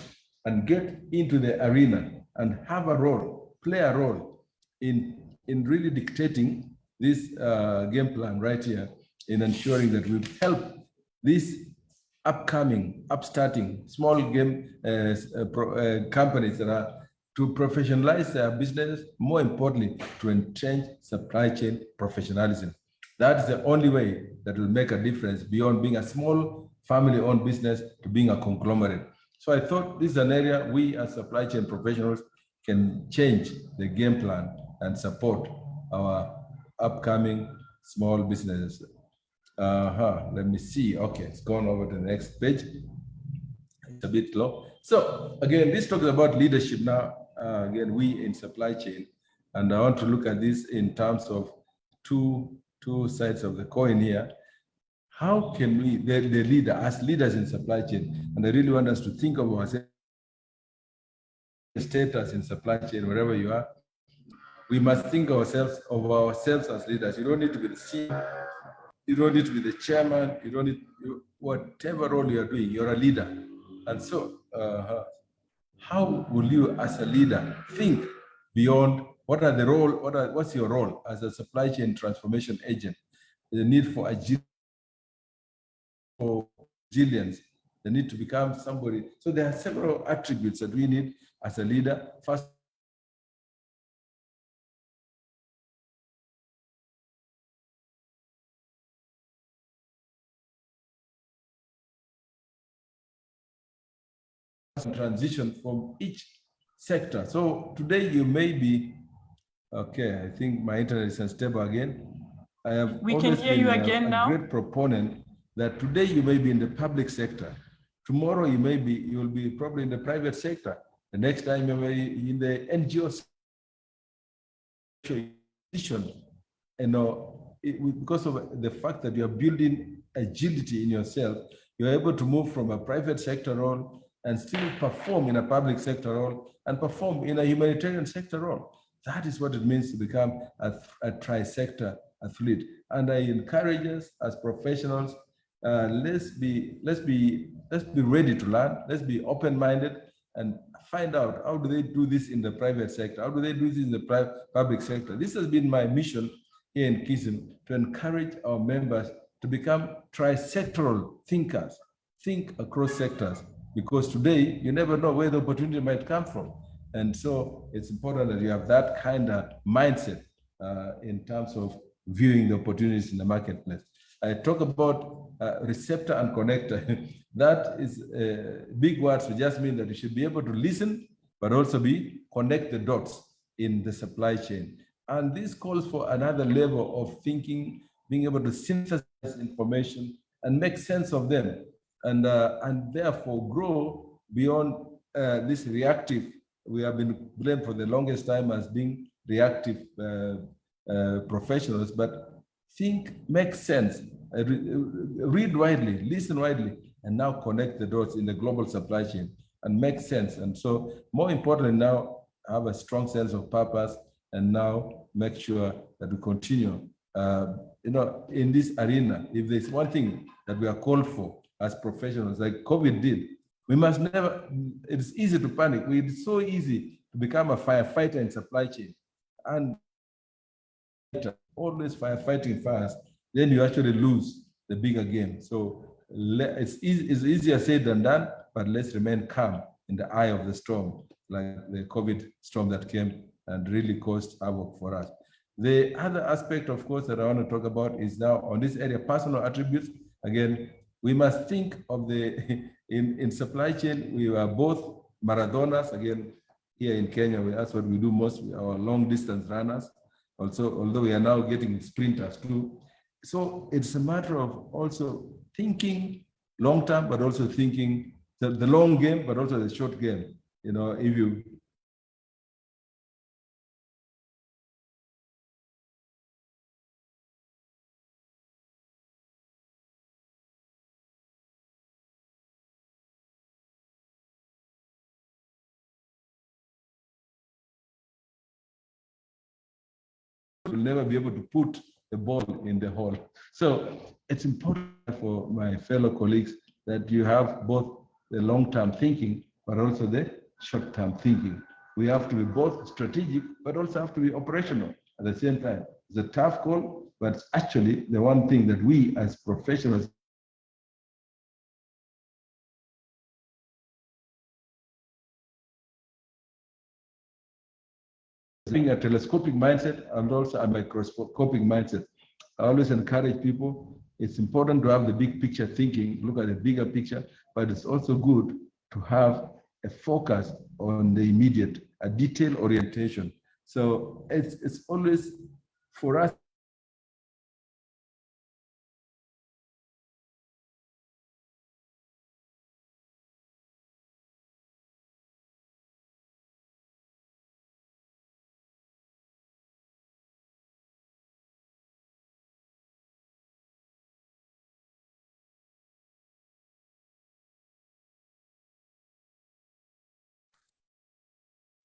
and get into the arena and have a role, play a role in really dictating this game plan right here, in ensuring that we help these upstarting small game companies that are to professionalize their business, more importantly, to entrench supply chain professionalism. That is the only way that will make a difference beyond being a small family-owned business to being a conglomerate. So I thought this is an area we as supply chain professionals can change the game plan and support our upcoming small businesses. Let me see. Okay, it's gone over to the next page. It's a bit low. So again, this talks about leadership now. Again, we in supply chain, and I want to look at this in terms of two sides of the coin here. How can we, the leader, as leaders in supply chain, and I really want us to think of ourselves, status in supply chain, wherever you are, we must think of ourselves as leaders. You don't need to be the CEO, you don't need to be the chairman, you don't need, whatever role you are doing, you're a leader. And so, how will you as a leader think beyond what are the role, what's your role as a supply chain transformation agent? The need for agility, for resilience, the need to become somebody. So there are several attributes that we need as a leader. First, transition from each sector. So today you may be, okay, I think my internet is unstable again. I have we can hear you again now. Great proponent that today you may be in the public sector. Tomorrow you'll be probably in the private sector. The next time you may be in the NGO sector. You know, because of the fact that you're building agility in yourself, you're able to move from a private sector role and still perform in a public sector role and perform in a humanitarian sector role. That is what it means to become a tri-sector athlete. And I encourage us as professionals, let's be ready to learn. Let's be open-minded and find out, how do they do this in the private sector? How do they do this in the public sector? This has been my mission here in KISM, to encourage our members to become tri-sectoral thinkers, think across sectors, because today you never know where the opportunity might come from. And so it's important that you have that kind of mindset in terms of viewing the opportunities in the marketplace. I talk about receptor and connector. That is big words, which just mean that you should be able to listen, but also connect the dots in the supply chain. And this calls for another level of thinking, being able to synthesize information and make sense of them, and therefore grow beyond this reactive. We have been blamed for the longest time as being reactive professionals, but think, make sense, read widely, listen widely, and now connect the dots in the global supply chain and make sense. And so more importantly now, have a strong sense of purpose, and now make sure that we continue in this arena. If there's one thing that we are called for as professionals, like COVID did, we must never, it's easy to panic. It's so easy to become a firefighter in supply chain and always firefighting fires, then you actually lose the bigger game. So it's easier said than done, but let's remain calm in the eye of the storm, like the COVID storm that came and really caused havoc for us. The other aspect, of course, that I want to talk about is now on this area, personal attributes. Again, we must think of the, in supply chain, we are both Maradonas. Again, here in Kenya, that's what we do most, our long distance runners. Also, although we are now getting sprinters too. So it's a matter of also thinking long term, but also thinking the long game, but also the short game. You know, if you will never be able to put the ball in the hole. So it's important for my fellow colleagues that you have both the long-term thinking, but also the short-term thinking. We have to be both strategic, but also have to be operational at the same time. It's a tough call, but it's actually the one thing that we as professionals being a telescopic mindset and also a microscopic mindset. I always encourage people, it's important to have the big picture thinking, look at the bigger picture, but it's also good to have a focus on the immediate, a detailed orientation. So it's always for us.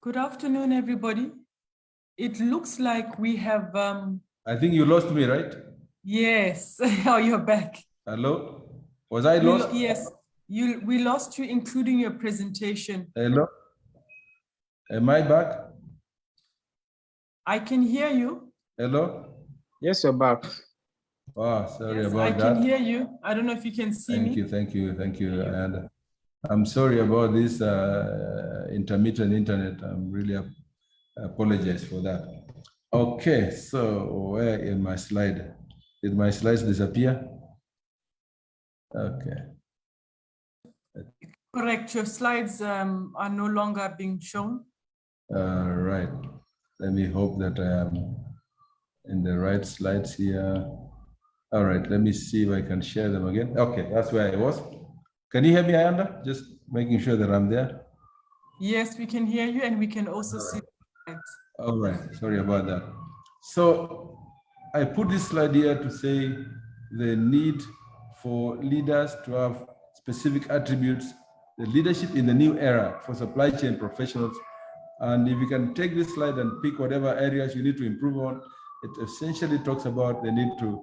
Good afternoon, everybody. It looks like we have... I think you lost me, right? Yes, oh, you're back. Hello? Was I lost? Yes, we lost you, including your presentation. Hello? Am I back? I can hear you. Hello? Yes, you're back. Oh, sorry Yes, about I that. can hear you. I don't know if you can see me. Thank you. And I'm sorry about this intermittent internet. I'm really apologize for that. Okay, so where in my slide? Did my slides disappear? Okay. Correct, your slides are no longer being shown. Right. Let me hope that I am in the right slides here. All right, let me see if I can share them again. Okay, that's where I was. Can you hear me, Ayanda? Just making sure that I'm there. Yes, we can hear you, and we can also see the slides. All right, sorry about that. So I put this slide here to say the need for leaders to have specific attributes, the leadership in the new era for supply chain professionals. And if you can take this slide and pick whatever areas you need to improve on, it essentially talks about the need to,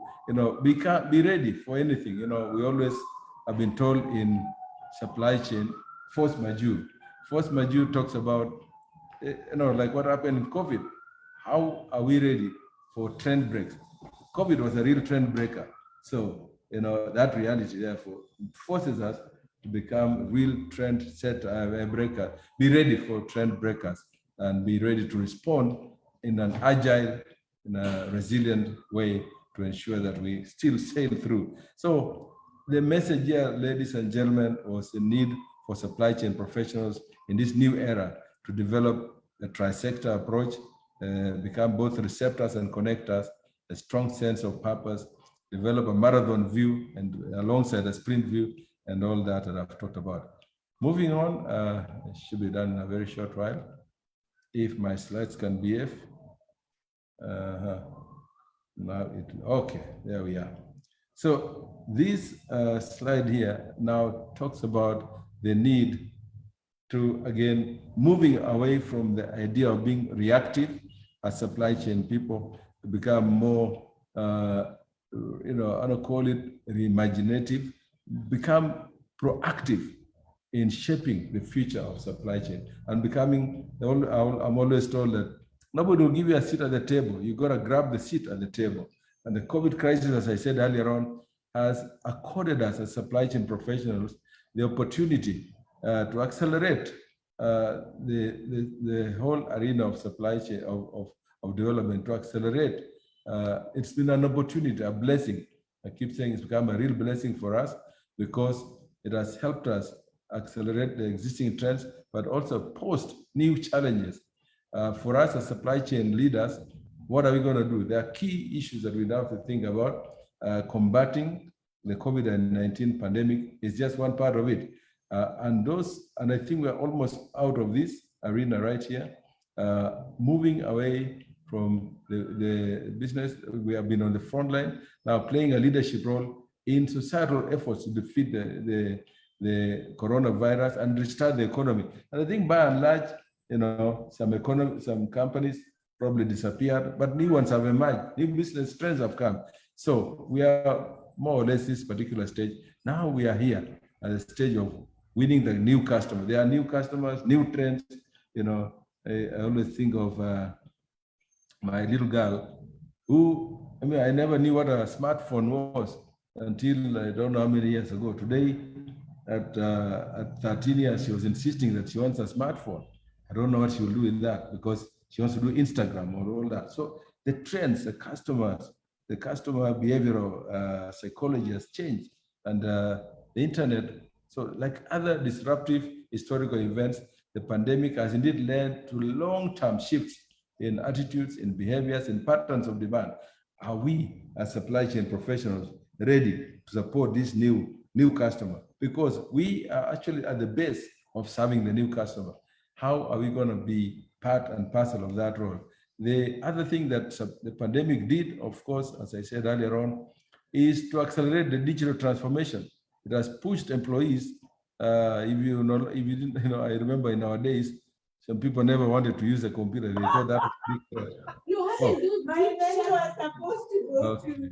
be ready for anything. We always have been told in supply chain, force majeure. Force majeure talks about, like what happened in COVID. How are we ready for trend breaks? COVID was a real trend breaker. So, that reality therefore forces us to become real trend breaker, be ready for trend breakers and be ready to respond in an agile, in a resilient way to ensure that we still sail through. So the message here, ladies and gentlemen, was the need for supply chain professionals in this new era to develop a trisector approach, become both receptors and connectors, a strong sense of purpose, develop a marathon view and alongside a sprint view and all that I've talked about. Moving on, it should be done in a very short while. If my slides can behave. Now okay, there we are. So this slide here now talks about the need to, again, moving away from the idea of being reactive as supply chain people to become more, I don't call it reimaginative, become proactive in shaping the future of supply chain and becoming, I'm always told that nobody will give you a seat at the table. You got to grab the seat at the table. And the COVID crisis, as I said earlier on, has accorded us as supply chain professionals the opportunity to accelerate the whole arena of supply chain, of development, to accelerate. It's been an opportunity, a blessing. I keep saying it's become a real blessing for us because it has helped us accelerate the existing trends, but also post new challenges. For us as supply chain leaders, what are we going to do? There are key issues that we have to think about. Combating the COVID-19 pandemic is just one part of it. And I think we're almost out of this arena right here, moving away from the business. We have been on the front line, now playing a leadership role in societal efforts to defeat the coronavirus and restart the economy. And I think by and large, some companies probably disappeared, but new ones have emerged, new business trends have come. So we are more or less this particular stage. Now we are here at the stage of winning the new customer. There are new customers, new trends. I always think of my little girl who, I never knew what a smartphone was until I don't know how many years ago. Today, at 13 years, she was insisting that she wants a smartphone. I don't know what she will do with that because she wants to do Instagram or all that. So the trends, the customer behavioral psychology has changed, and the internet. So like other disruptive historical events, the pandemic has indeed led to long-term shifts in attitudes, in behaviors, in patterns of demand. Are we as supply chain professionals ready to support this new customer? Because we are actually at the base of serving the new customer. How are we going to be part and parcel of that role? The other thing that the pandemic did, of course, as I said earlier on, is to accelerate the digital transformation. It has pushed employees. If you didn't, I remember in our days, some people never wanted to use a computer. They thought that was big. You haven't do my when you are supposed to go Okay. to.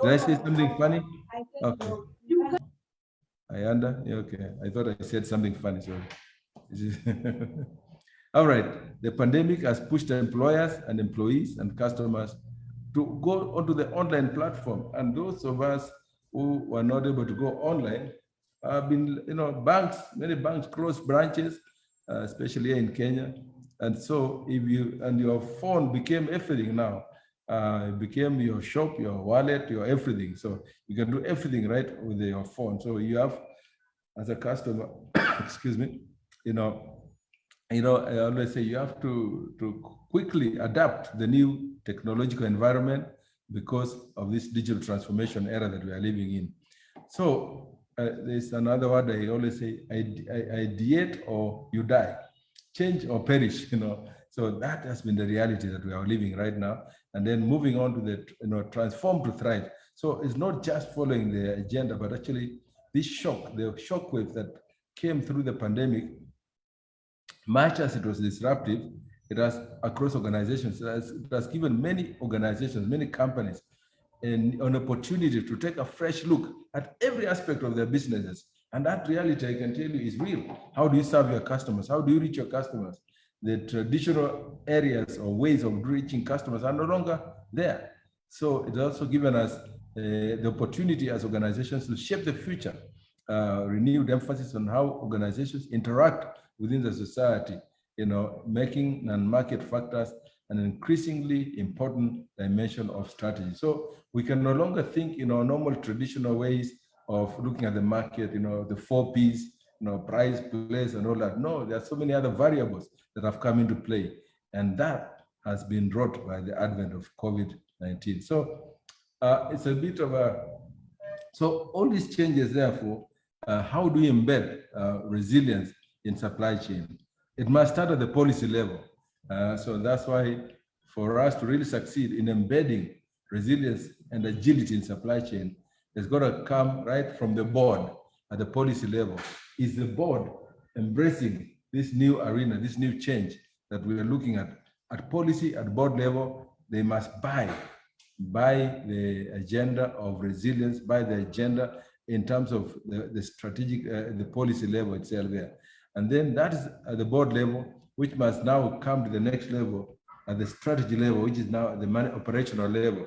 Did I say something funny? I said Okay. no. Okay. I thought I said something funny. Sorry. All right. The pandemic has pushed employers and employees and customers to go onto the online platform. And those of us who were not able to go online have been, many banks closed branches, especially here in Kenya. And so your phone became everything now. It became your shop, your wallet, your everything. So you can do everything right with your phone. So you have, as a customer, excuse me, I always say you have to quickly adapt the new technological environment because of this digital transformation era that we are living in. So there's another word I always say, ideate or you die, change or perish, So that has been the reality that we are living right now. And then moving on to the, transform to thrive. So it's not just following the agenda, but actually this the shockwave that came through the pandemic, much as it was disruptive, it has across organizations, it has given many organizations, many companies, an opportunity to take a fresh look at every aspect of their businesses. And that reality, I can tell you, is real. How do you serve your customers? How do you reach your customers? The traditional areas or ways of reaching customers are no longer there. So it's also given us the opportunity as organizations to shape the future, renewed emphasis on how organizations interact within the society, making non-market factors an increasingly important dimension of strategy. So we can no longer think in our normal traditional ways of looking at the market, the 4 Ps, price, place, and all that. No, there are so many other variables that have come into play. And that has been wrought by the advent of COVID-19. So it's a bit of so all these changes, therefore, how do we embed resilience in supply chain? It must start at the policy level. So that's why for us to really succeed in embedding resilience and agility in supply chain, it's got to come right from the board at the policy level. Is the board embracing this new arena, this new change that we are looking at policy, at board level? They must buy the agenda of resilience, buy the agenda in terms of the strategic, the policy level itself there. And then that is at the board level, which must now come to the next level, at the strategy level, which is now at the operational level.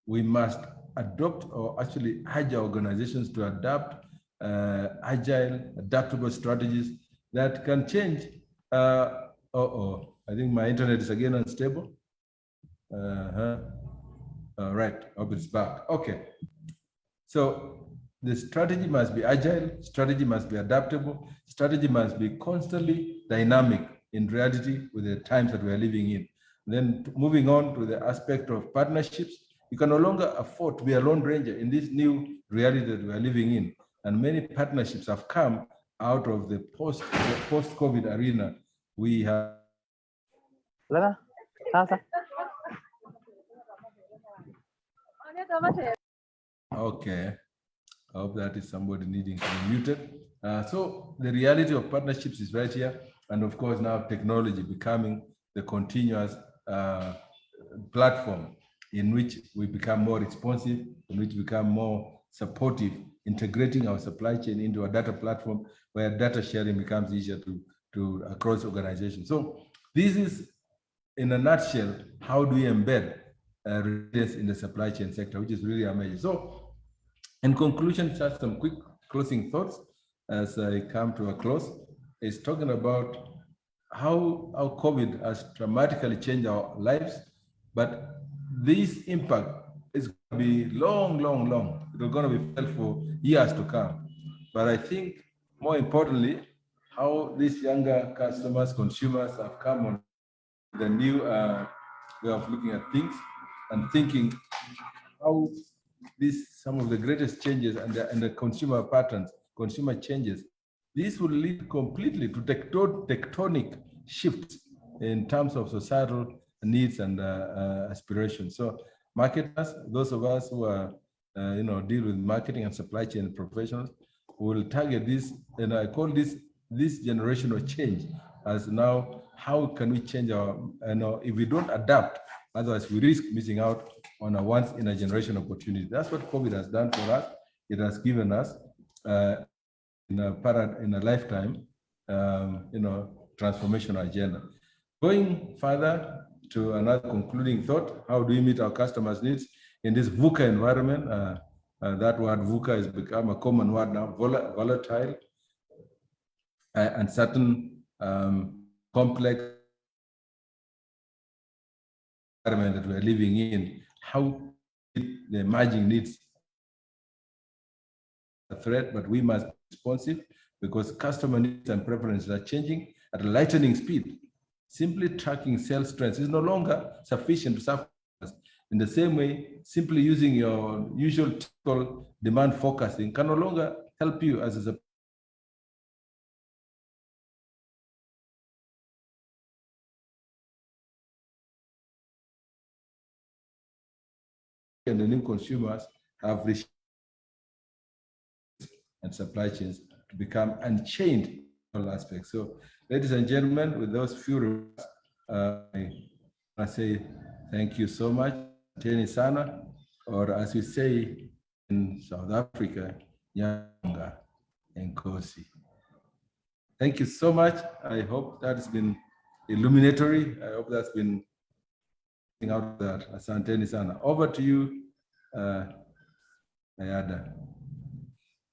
We must adopt or actually urge organizations to adopt agile, adaptable strategies that can change. I think my internet is again unstable. All right, hope it's back. Okay. So the strategy must be agile, strategy must be adaptable, strategy must be constantly dynamic in reality with the times that we are living in. Then moving on to the aspect of partnerships, you can no longer afford to be a lone ranger in this new reality that we are living in. And many partnerships have come out of the post-COVID arena. We have. Okay, I hope that is somebody needing to be muted. So the reality of partnerships is right here. And of course, now technology becoming the continuous platform in which we become more responsive, in which we become more supportive, integrating our supply chain into a data platform where data sharing becomes easier to across organizations. So this is, in a nutshell, how do we embed resilience in the supply chain sector, which is really amazing. So in conclusion, just some quick closing thoughts as I come to a close, is talking about how COVID has dramatically changed our lives, but this impact is going to be long. It's going to be felt for years to come. But I think more importantly, how these younger customers, consumers have come on the new way of looking at things and thinking how some of the greatest changes and the consumer patterns, consumer changes, this will lead completely to tectonic shifts in terms of societal needs and aspirations. So marketers, those of us who are, deal with marketing and supply chain professionals, will target this, and I call this generational change as now, how can we change our, if we don't adapt, otherwise we risk missing out on a once in a generation opportunity. That's what COVID has done for us. It has given us in a lifetime, transformational agenda. Going further to another concluding thought, how do we meet our customers' needs in this VUCA environment? That word VUCA has become a common word now, volatile, uncertain, complex environment that we're living in. How the emerging needs a threat, but we must be responsive because customer needs and preferences are changing at a lightning speed. Simply tracking sales trends is no longer sufficient to serve us. In the same way, simply using your usual typical demand forecasting can no longer help you as a and the new consumers have reached and supply chains to become unchained in all aspects. So, ladies and gentlemen, with those few remarks, I say thank you so much, Teni Sana, or as we say in South Africa, Nyanga Nkosi. Thank you so much. I hope that's been illuminatory. I hope that's been out of that. Asanteni Sana. Over to you, Ayada.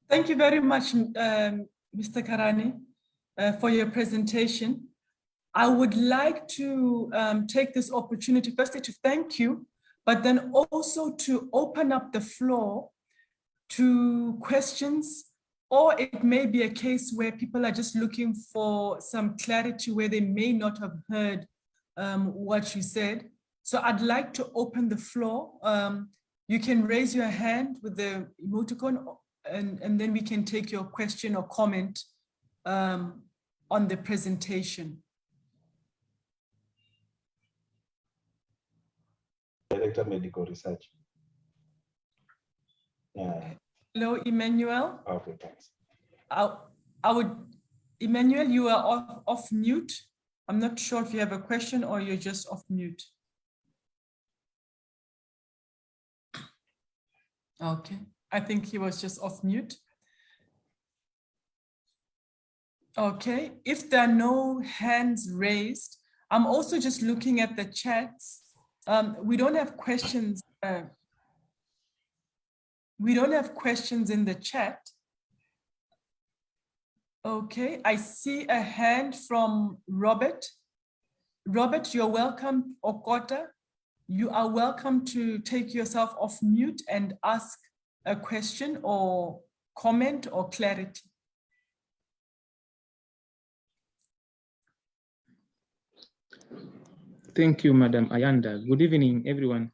Thank you very much, Mr. Karani, for your presentation. I would like to take this opportunity, firstly, to thank you, but then also to open up the floor to questions, or it may be a case where people are just looking for some clarity where they may not have heard what you said. So I'd like to open the floor. You can raise your hand with the emoticon, and then we can take your question or comment on the presentation. Director Medical Research. Hello, Emmanuel. Okay, thanks. Emmanuel, you are off mute. I'm not sure if you have a question or you're just off mute. Okay. I think he was just off mute. Okay, if there are no hands raised, I'm also just looking at the chats. We don't have questions. We don't have questions in the chat. Okay, I see a hand from Robert. Robert, you're welcome, Okota. You are welcome to take yourself off mute and ask a question or comment or clarity. Thank you, Madam Ayanda. Good evening, everyone.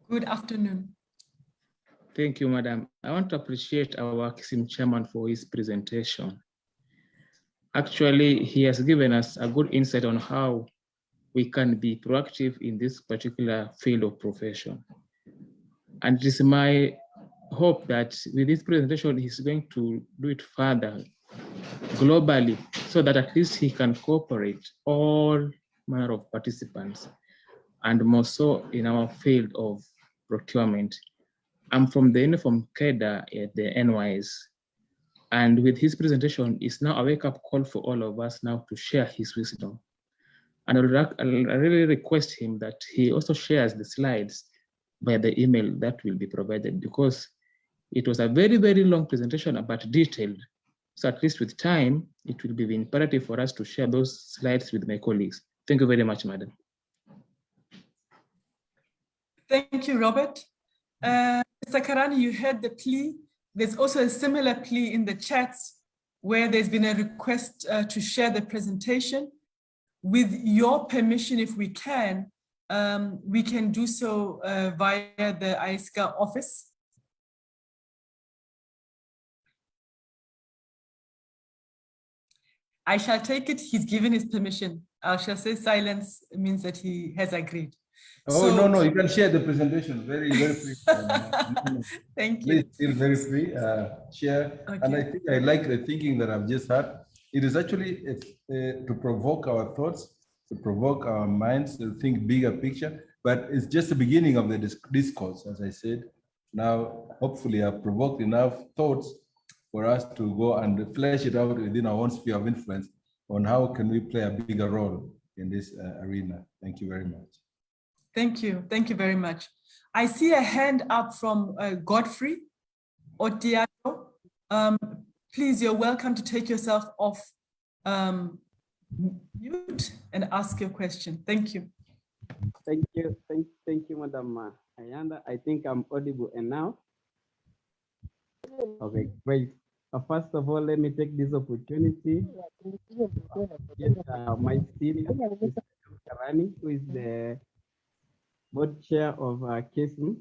Good afternoon. Thank you, Madam. I want to appreciate our SCM chairman for his presentation. Actually, he has given us a good insight on how we can be proactive in this particular field of profession. And it is my hope that with this presentation, he's going to do it further globally so that at least he can cooperate all manner of participants and more so in our field of procurement. I'm from the uniform cadre at the NYS, and with his presentation, it's now a wake-up call for all of us now to share his wisdom. And I really request him that he also shares the slides by the email that will be provided, because it was a very, very long presentation but detailed. So at least with time, it will be imperative for us to share those slides with my colleagues. Thank you very much, Madam. Thank you, Robert. Mr. Karani, you heard the plea. There's also a similar plea in the chats where there's been a request to share the presentation. With your permission, if we can do so via the ISCA office. I shall take it, he's given his permission. I shall say silence means that he has agreed. Oh, so, no, you can share the presentation very, very free. Thank you. Please feel very free, share. Okay. And I think I like the thinking that I've just had. It is actually to provoke our thoughts, to provoke our minds, to think bigger picture, but it's just the beginning of the discourse, as I said. Now, hopefully I've provoked enough thoughts for us to go and flesh it out within our own sphere of influence on how can we play a bigger role in this arena. Thank you very much. Thank you. Thank you very much. I see a hand up from Godfrey Otiato. Please, you're welcome to take yourself off mute and ask your question. Thank you. Thank you. Thank you, Madam Ayanda. I think I'm audible and now. Okay, great. First of all, let me take this opportunity to get my senior, Mr. John Karani, who is the board chair of KSM,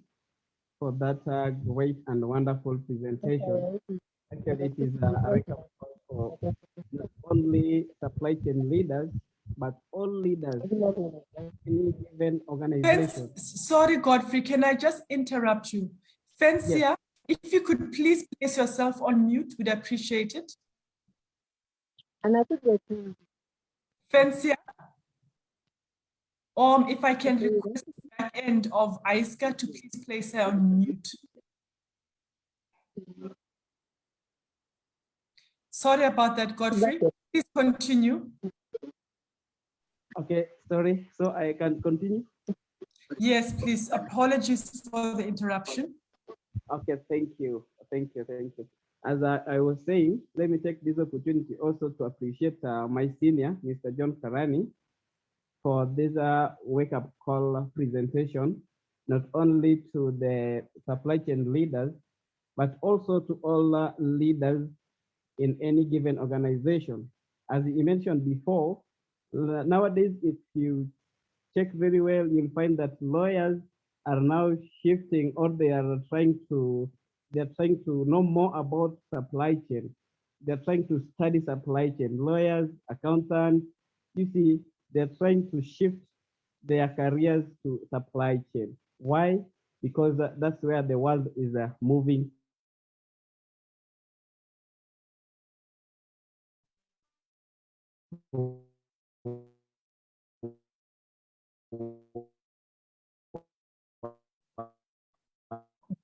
for that great and wonderful presentation. Actually, it is a wake-up call for not only supply chain leaders, but all leaders in any given organization. Sorry, Godfrey, can I just interrupt you? Fencia, yes. If you could please place yourself on mute, we'd appreciate it. Fencia, if I can request the back end of ISCA to please place her on mute. Sorry about that, Godfrey. Please continue. Okay, sorry. So I can continue? Yes, please. Apologies for the interruption. Okay, thank you. Thank you. As I was saying, let me take this opportunity also to appreciate my senior, Mr. John Karani, for this wake-up call presentation, not only to the supply chain leaders, but also to all leaders in any given organization. As you mentioned before, nowadays, if you check very well, you'll find that lawyers are now shifting, or they're trying to know more about supply chain. They're trying to study supply chain. Lawyers, accountants, you see, they're trying to shift their careers to supply chain. Why? Because that's where the world is moving.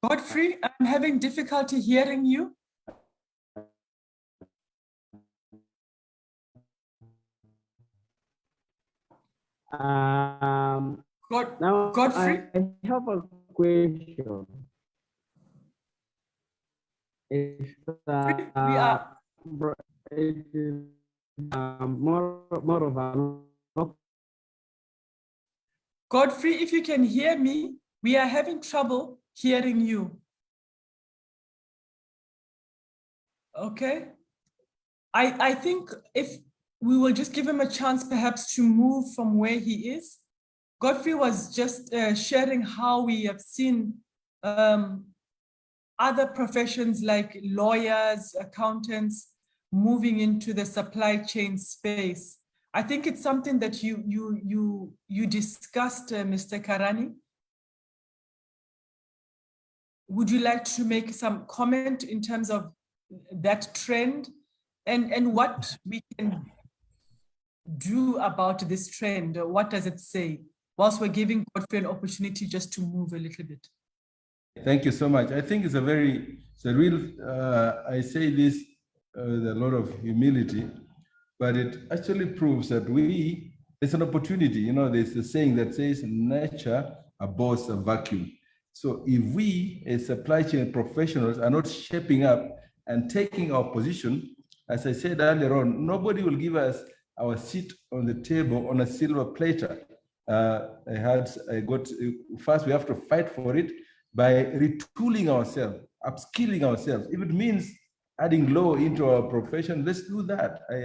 Godfrey, I'm having difficulty hearing you. Now Godfrey? I have a question. It's it is more of a. Godfrey, if you can hear me, we are having trouble hearing you. Okay. I think if we will just give him a chance perhaps to move from where he is. Godfrey was just sharing how we have seen other professions like lawyers, accountants, moving into the supply chain space. I think it's something that you discussed, Mr. Karani. Would you like to make some comment in terms of that trend and what we can do about this trend? What does it say? Whilst we're giving Godfrey an opportunity just to move a little bit. Thank you so much. I think it's a real, I say this with a lot of humility, but it actually proves that it's an opportunity. You know, there's a saying that says nature abhors a vacuum. So if we as supply chain professionals are not shaping up and taking our position, as I said earlier on, nobody will give us our seat on the table on a silver platter. First we have to fight for it by retooling ourselves, upskilling ourselves. If it means adding law into our profession, let's do that. I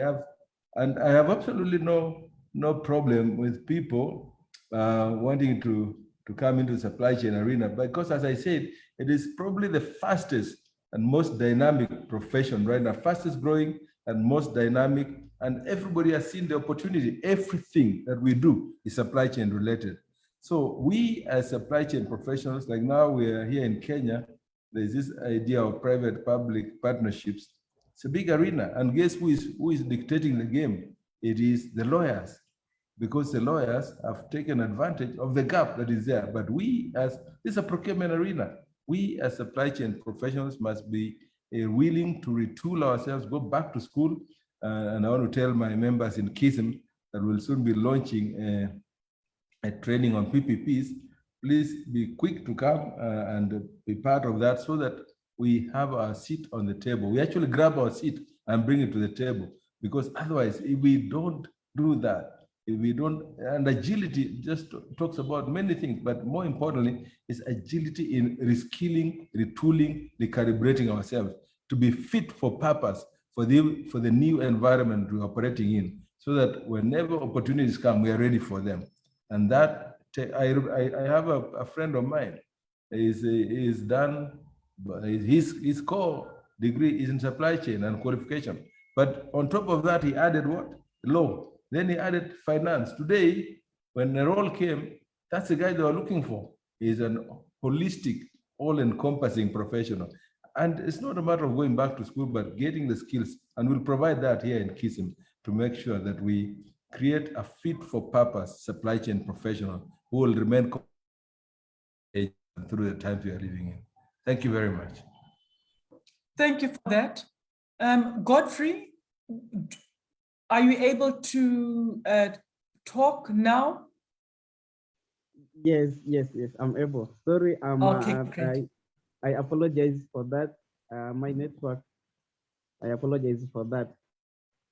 have absolutely no problem with people wanting to come into the supply chain arena, because as I said, it is probably the fastest and most dynamic profession right now, fastest growing and most dynamic, and everybody has seen the opportunity. Everything that we do is supply chain related. So we as supply chain professionals, like now we are here in Kenya, there's this idea of private-public partnerships. It's a big arena, and guess who is dictating the game? It is the lawyers, because the lawyers have taken advantage of the gap that is there. But this is a procurement arena. We as supply chain professionals must be willing to retool ourselves, go back to school. And I want to tell my members in KISM that we'll soon be launching a training on PPPs. Please be quick to come and be part of that, so that we have our seat on the table. We actually grab our seat and bring it to the table, because otherwise, if we don't do that, and agility just talks about many things, but more importantly, is agility in reskilling, retooling, recalibrating ourselves to be fit for purpose for the new environment we're operating in, so that whenever opportunities come, we are ready for them. And that, I have a friend of mine, he's done, his core degree is in supply chain and qualification. But on top of that, he added what? Law. Then he added finance. Today, when the role came, that's the guy they were looking for. He's an holistic, all-encompassing professional. And it's not a matter of going back to school, but getting the skills. And we'll provide that here in KISM to make sure that we create a fit-for-purpose supply chain professional who will remain through the times we are living in. Thank you very much. Thank you for that. Godfrey, are you able to talk now? Yes, I'm able. Sorry, okay, I apologize for that. My network, I apologize for that.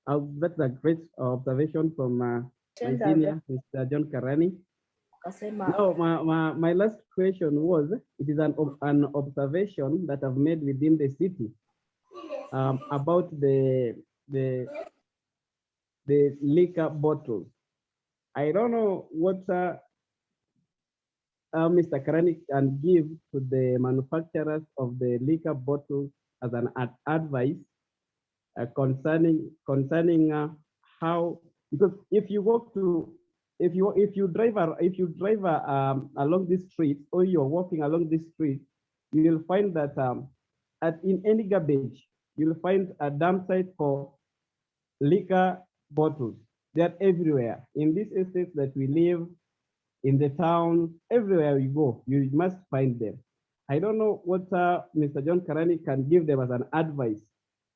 That's a great observation from my senior, Mr. John Karani. Now, my last question was, it is an observation that I've made within the city about the liquor bottles. I don't know what Mr. Karani can give to the manufacturers of the liquor bottles as an advice concerning how, because if you drive along this street, or you're walking along this street, you will find that in any garbage, you'll find a dump site for liquor bottles. They're everywhere. In these estates that we live, in the town, everywhere you go, you must find them. I don't know what Mr. John Karani can give them as an advice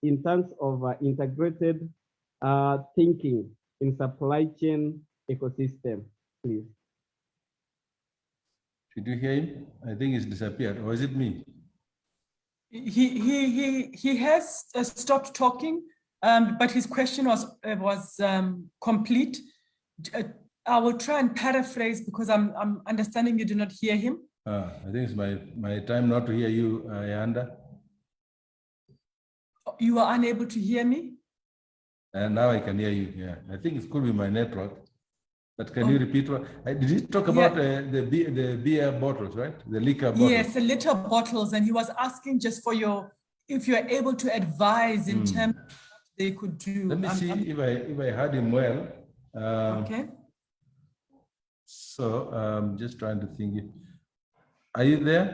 in terms of integrated thinking in supply chain ecosystem, please. Did you hear him? I think he's disappeared, or is it me? He has stopped talking, but his question was complete. I will try and paraphrase because I'm understanding you do not hear him. I think it's my time not to hear you, Yanda. You are unable to hear me? And now I can hear you. Yeah, I think it could be my network. But can you repeat what? Did you talk about the beer bottles, right? The liquor bottles. Yes, the liquor bottles, and he was asking just for if you are able to advise in terms of what they could do. Let me see if I heard him well. Okay. So I'm just trying to think. Are you there?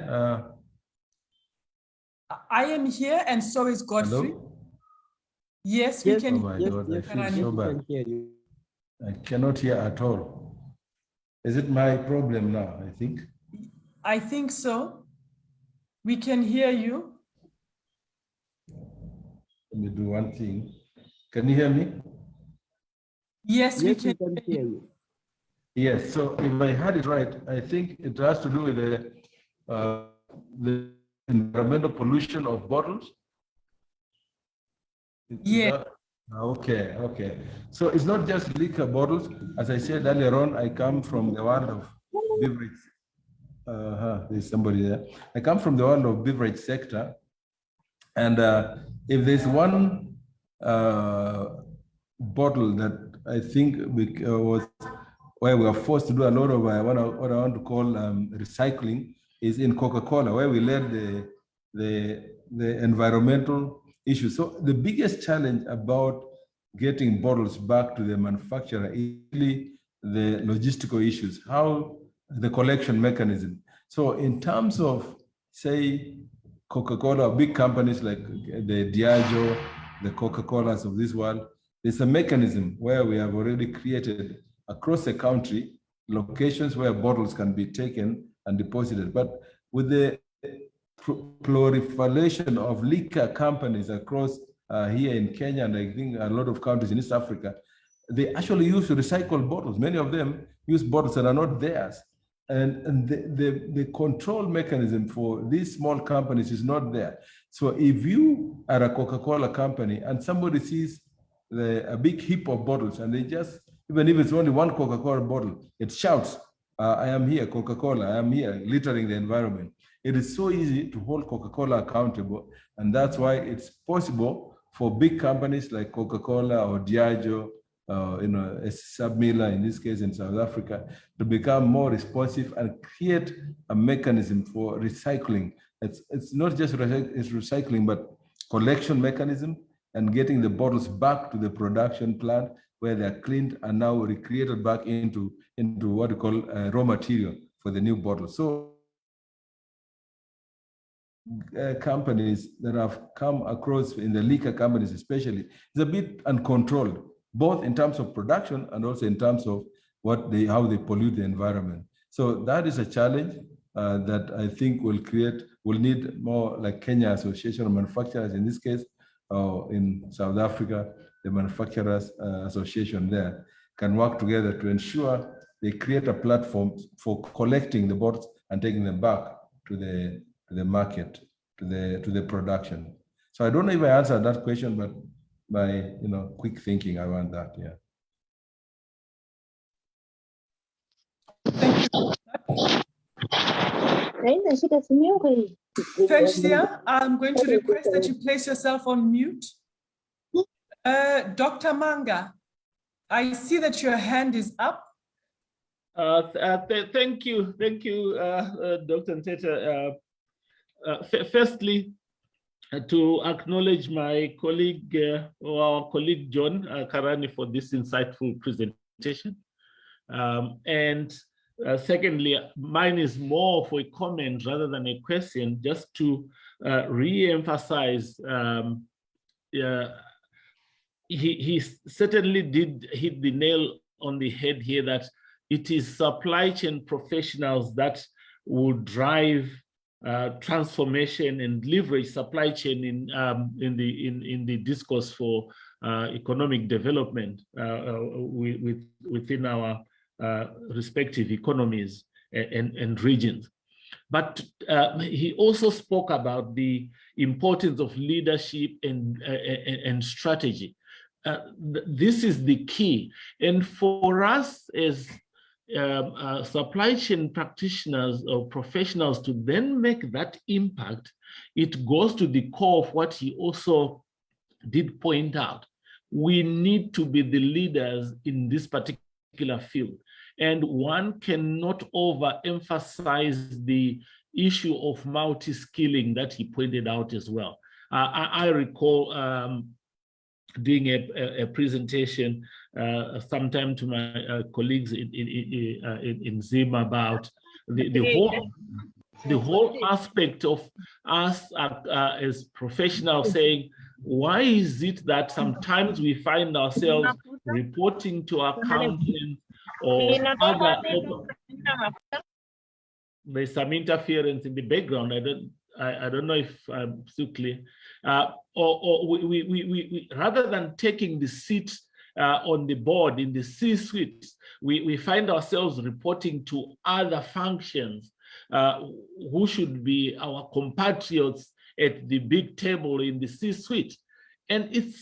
I am here, and so is Godfrey. Hello? Yes, we can. Oh my God, I feel so bad. I cannot hear at all. Is it my problem now, I think? I think so. We can hear you. Let me do one thing. Can you hear me? Yes, we can hear you. Yes, so if I had it right, I think it has to do with the environmental pollution of bottles. Yeah. Okay. So it's not just liquor bottles. As I said earlier on, I come from the world of beverage. There's somebody there. I come from the world of beverage sector. And if there's one bottle that I think was where we are forced to do a lot of what I want to call recycling is in Coca-Cola, where we led the environmental issues. So the biggest challenge about getting bottles back to the manufacturer is really the logistical issues, how the collection mechanism. So in terms of, say, Coca-Cola, big companies like the Diageo, the Coca-Colas of this world, there's a mechanism where we have already created across the country locations where bottles can be taken and deposited. But with the proliferation of liquor companies across here in Kenya, and I think a lot of countries in East Africa, they actually use recycled bottles. Many of them use bottles that are not theirs. And the control mechanism for these small companies is not there. So if you are a Coca-Cola company and somebody sees a big heap of bottles and they just, even if it's only one Coca-Cola bottle, it shouts, I am here, Coca-Cola, I am here, littering the environment. It is so easy to hold Coca-Cola accountable. And that's why it's possible for big companies like Coca-Cola or Diageo, Sub-Saharan in this case in South Africa, to become more responsive and create a mechanism for recycling. It's not just recycling, but collection mechanism and getting the bottles back to the production plant where they're cleaned and now recreated back into what we call raw material for the new bottle. So companies that have come across in the liquor companies especially, is a bit uncontrolled, both in terms of production and also in terms of how they pollute the environment. So that is a challenge that I think will need more like Kenya Association of Manufacturers in this case, or in South Africa, the Manufacturers Association there can work together to ensure they create a platform for collecting the bottles and taking them back to the market, to the production. So I don't know if I answered that question, but by quick thinking, I want that. Yeah. Felcia, I'm going to request that you place yourself on mute. Dr. Manga, I see that your hand is up. Thank you, Dr. Nteta. Firstly, to acknowledge my colleague, our colleague John Karani for this insightful presentation. And secondly, mine is more for a comment rather than a question, just to re-emphasize, he certainly did hit the nail on the head here that it is supply chain professionals that will drive transformation and leverage supply chain in the discourse for economic development within our respective economies and regions. But he also spoke about the importance of leadership and strategy. This is the key. And for us as supply chain practitioners or professionals to then make that impact, it goes to the core of what he also did point out. We need to be the leaders in this particular field. And one cannot overemphasize the issue of multi-skilling that he pointed out as well. I recall doing a presentation sometime to my colleagues in Zim about the whole aspect of us as professionals saying, why is it that sometimes we find ourselves reporting to our accountants or other? There's some interference in the background. I don't know if I'm so clear. Or we rather than taking the seat on the board in the C-suite, we find ourselves reporting to other functions who should be our compatriots at the big table in the C-suite. And it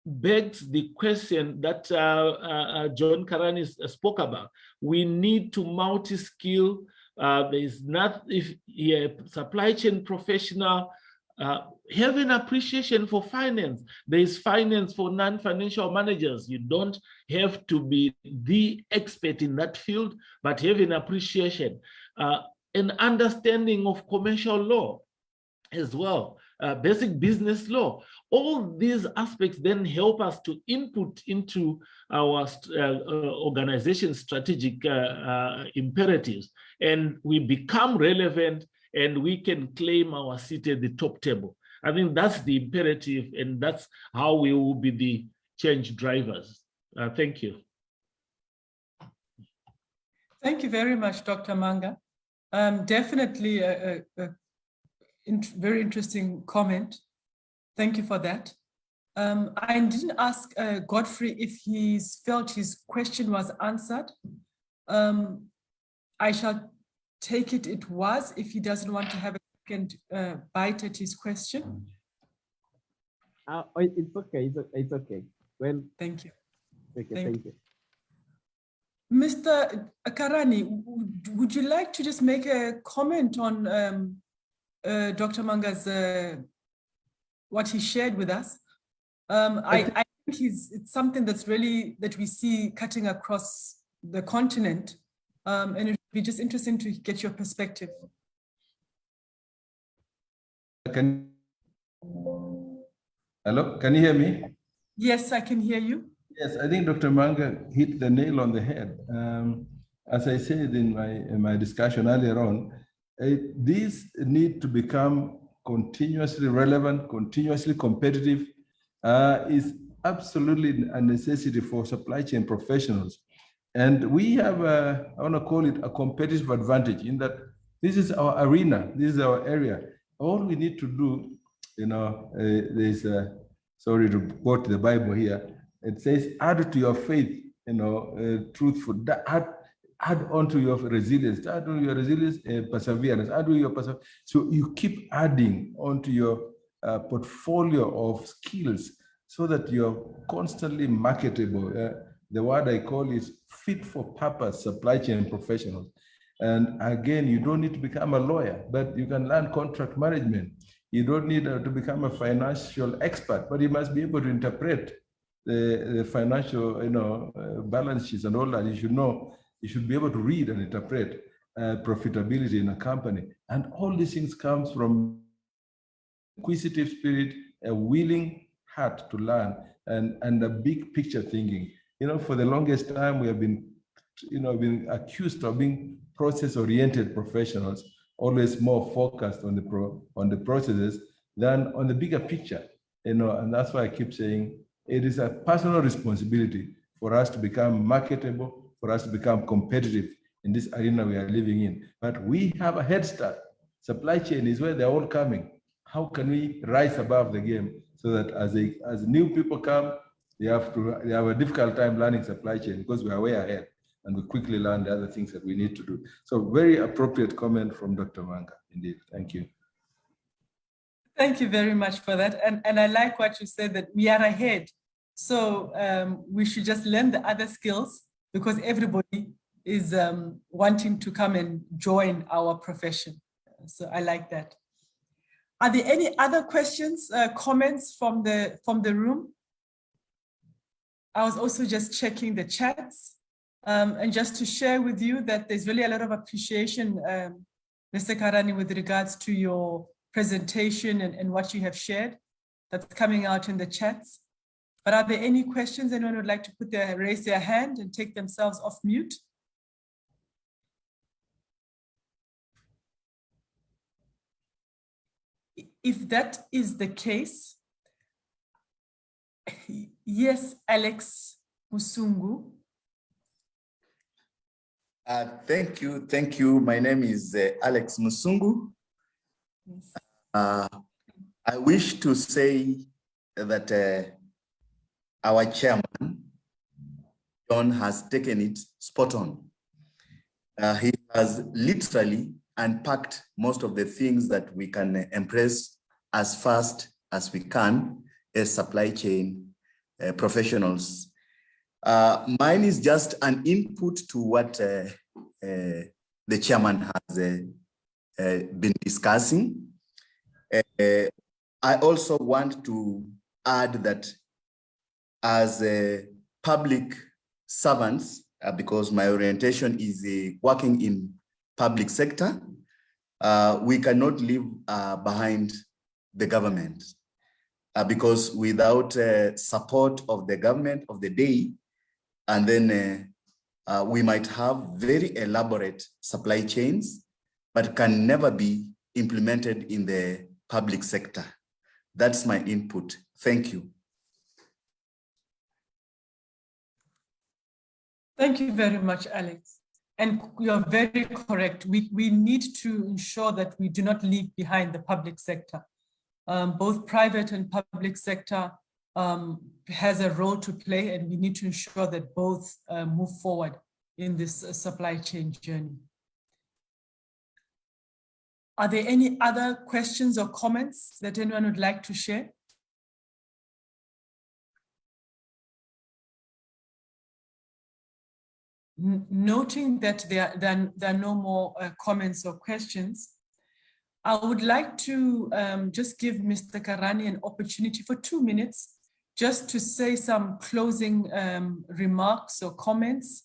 begs the question that John Karani spoke about. We need to multi-skill. There is not, if you're a supply chain professional, have an appreciation for finance. There is finance for non-financial managers. You don't have to be the expert in that field, but have an appreciation, an understanding of commercial law as well, basic business law. All these aspects then help us to input into our organization's strategic imperatives, and we become relevant and we can claim our seat at the top table. I think that's the imperative, and that's how we will be the change drivers. Thank you. Thank you very much, Dr. Manga. Definitely a very interesting comment. Thank you for that. I didn't ask Godfrey if he felt his question was answered. I shall take it was, if he doesn't want to have a second bite at his question. It's okay, it's okay. Well, thank you. Okay, thank you. Mr. Karani, would you like to just make a comment on Dr. Manga's, what he shared with us? I think it's something that's really, that we see cutting across the continent, and it would be just interesting to get your perspective. Hello, can you hear me? Yes, I can hear you. Yes, I think Dr. Manga hit the nail on the head. As I said in my discussion earlier on, these need to become continuously relevant, continuously competitive, is absolutely a necessity for supply chain professionals. And we have, I want to call it a competitive advantage in that this is our arena, this is our area. All we need to do, there's sorry to quote the Bible here, it says, add to your faith, truthful, add on to your resilience, add on your resilience, perseverance, add on your perseverance. So you keep adding onto your portfolio of skills so that you're constantly marketable. The word I call is fit for purpose supply chain professionals. And again, you don't need to become a lawyer, but you can learn contract management. You don't need to become a financial expert, but you must be able to interpret the financial, balance sheets and all that. You should know, you should be able to read and interpret profitability in a company. And all these things comes from inquisitive spirit, a willing heart to learn, and a big picture thinking. For the longest time, we have been, been accused of being process-oriented professionals, always more focused on the processes than on the bigger picture. And that's why I keep saying it is a personal responsibility for us to become marketable, for us to become competitive in this arena we are living in. But we have a head start. Supply chain is where they're all coming. How can we rise above the game so that as new people come, they have a difficult time learning supply chain because we are way ahead and we quickly learn the other things that we need to do. So very appropriate comment from Dr. Manga, indeed. Thank you. Thank you very much for that. And I like what you said, that we are ahead. So we should just learn the other skills because everybody is wanting to come and join our profession. So I like that. Are there any other questions, comments from the room? I was also just checking the chats and just to share with you that there's really a lot of appreciation, Mr. Karani, with regards to your presentation and what you have shared that's coming out in the chats. But are there any questions anyone would like to raise their hand and take themselves off mute? If that is the case, yes, Alex Musungu. Thank you. My name is Alex Musungu. Yes. I wish to say that our chairman, John, has taken it spot on. He has literally unpacked most of the things that we can embrace as fast as we can as supply chain professionals. Mine is just an input to what the chairman has been discussing. I also want to add that as public servants, because my orientation is working in public sector, we cannot leave behind the government because without support of the government of the day, and then we might have very elaborate supply chains, but can never be implemented in the public sector. That's my input. Thank you. Thank you very much, Alex. And you're very correct. We need to ensure that we do not leave behind the public sector. Both private and public sector has a role to play, and we need to ensure that both move forward in this supply chain journey. Are there any other questions or comments that anyone would like to share? Noting that there are no more comments or questions, I would like to just give Mr. Karani an opportunity for 2 minutes just to say some closing remarks or comments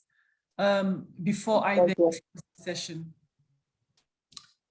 before I then close the session.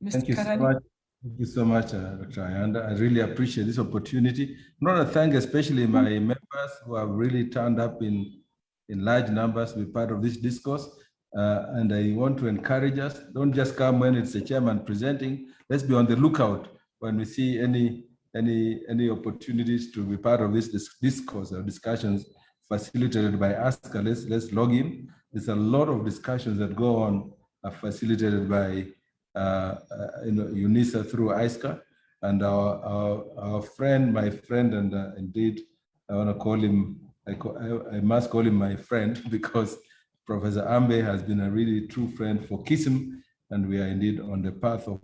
Mr. Thank you Karani. so much. Thank you so much, Dr. Ayanda. I really appreciate this opportunity. I want to thank especially my members who have really turned up in large numbers to be part of this discourse. And I want to encourage us, don't just come when it's the chairman presenting. Let's be on the lookout when we see any opportunities to be part of this discourse or discussions facilitated by ASCA. Let's log in. There's a lot of discussions that go on facilitated by UNISA through ISCA, and our friend, my friend, and indeed I want to call him, I must call him my friend because Professor Ambe has been a really true friend for KISM, and we are indeed on the path of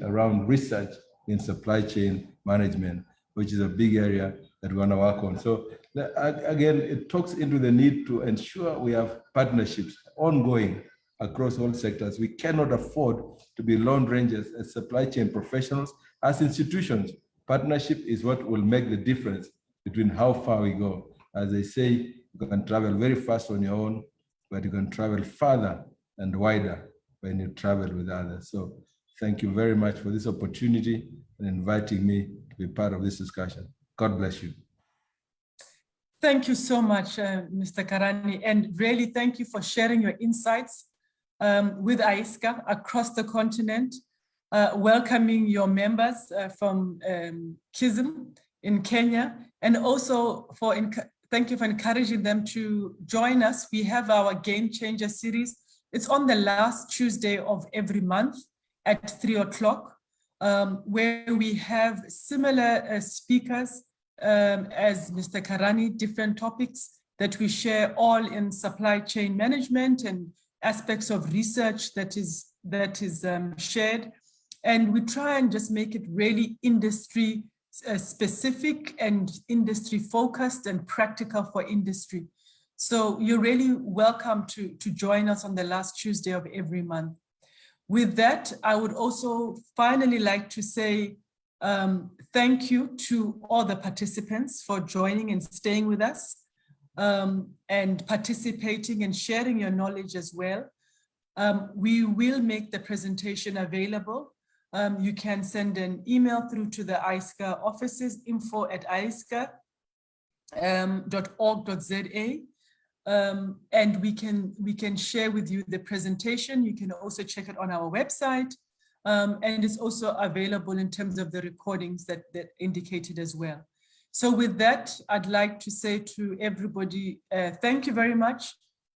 around research in supply chain management, which is a big area that we want to work on. So again, it talks into the need to ensure we have partnerships ongoing across all sectors. We cannot afford to be lone rangers as supply chain professionals. As institutions, partnership is what will make the difference between how far we go. As they say, you can travel very fast on your own, but you can travel farther and wider when you travel with others. So thank you very much for this opportunity and inviting me to be part of this discussion. God bless you. Thank you so much, Mr. Karani, and really thank you for sharing your insights with AISCA across the continent, welcoming your members from KISM in Kenya, and also thank you for encouraging them to join us. We have our Game Changer series It's on the last Tuesday of every month at 3 o'clock, where we have similar speakers as Mr. Karani, different topics that we share all in supply chain management and aspects of research that is shared. And we try and just make it really industry specific and industry focused and practical for industry. So you're really welcome to join us on the last Tuesday of every month. With that, I would also finally like to say thank you to all the participants for joining and staying with us and participating and sharing your knowledge as well. We will make the presentation available. You can send an email through to the ISCA offices, info@isca.org.za. And we can share with you the presentation. You can also check it on our website. And it's also available in terms of the recordings that indicated as well. So with that, I'd like to say to everybody, thank you very much.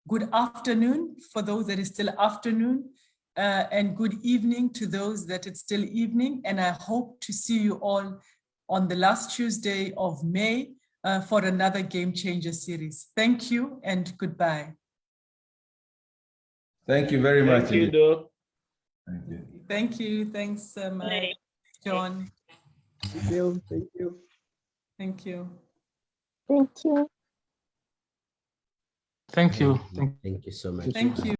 Good afternoon for those that is still afternoon, and good evening to those that it's still evening. And I hope to see you all on the last Tuesday of May for another Game Changer series. Thank you and goodbye. Thank you very much. Thank you, Doc. Thank you. Thank you. Thanks, John. Thank you. Thank you. Thank you. Thank you. Thank you. Thank you so much. Thank you.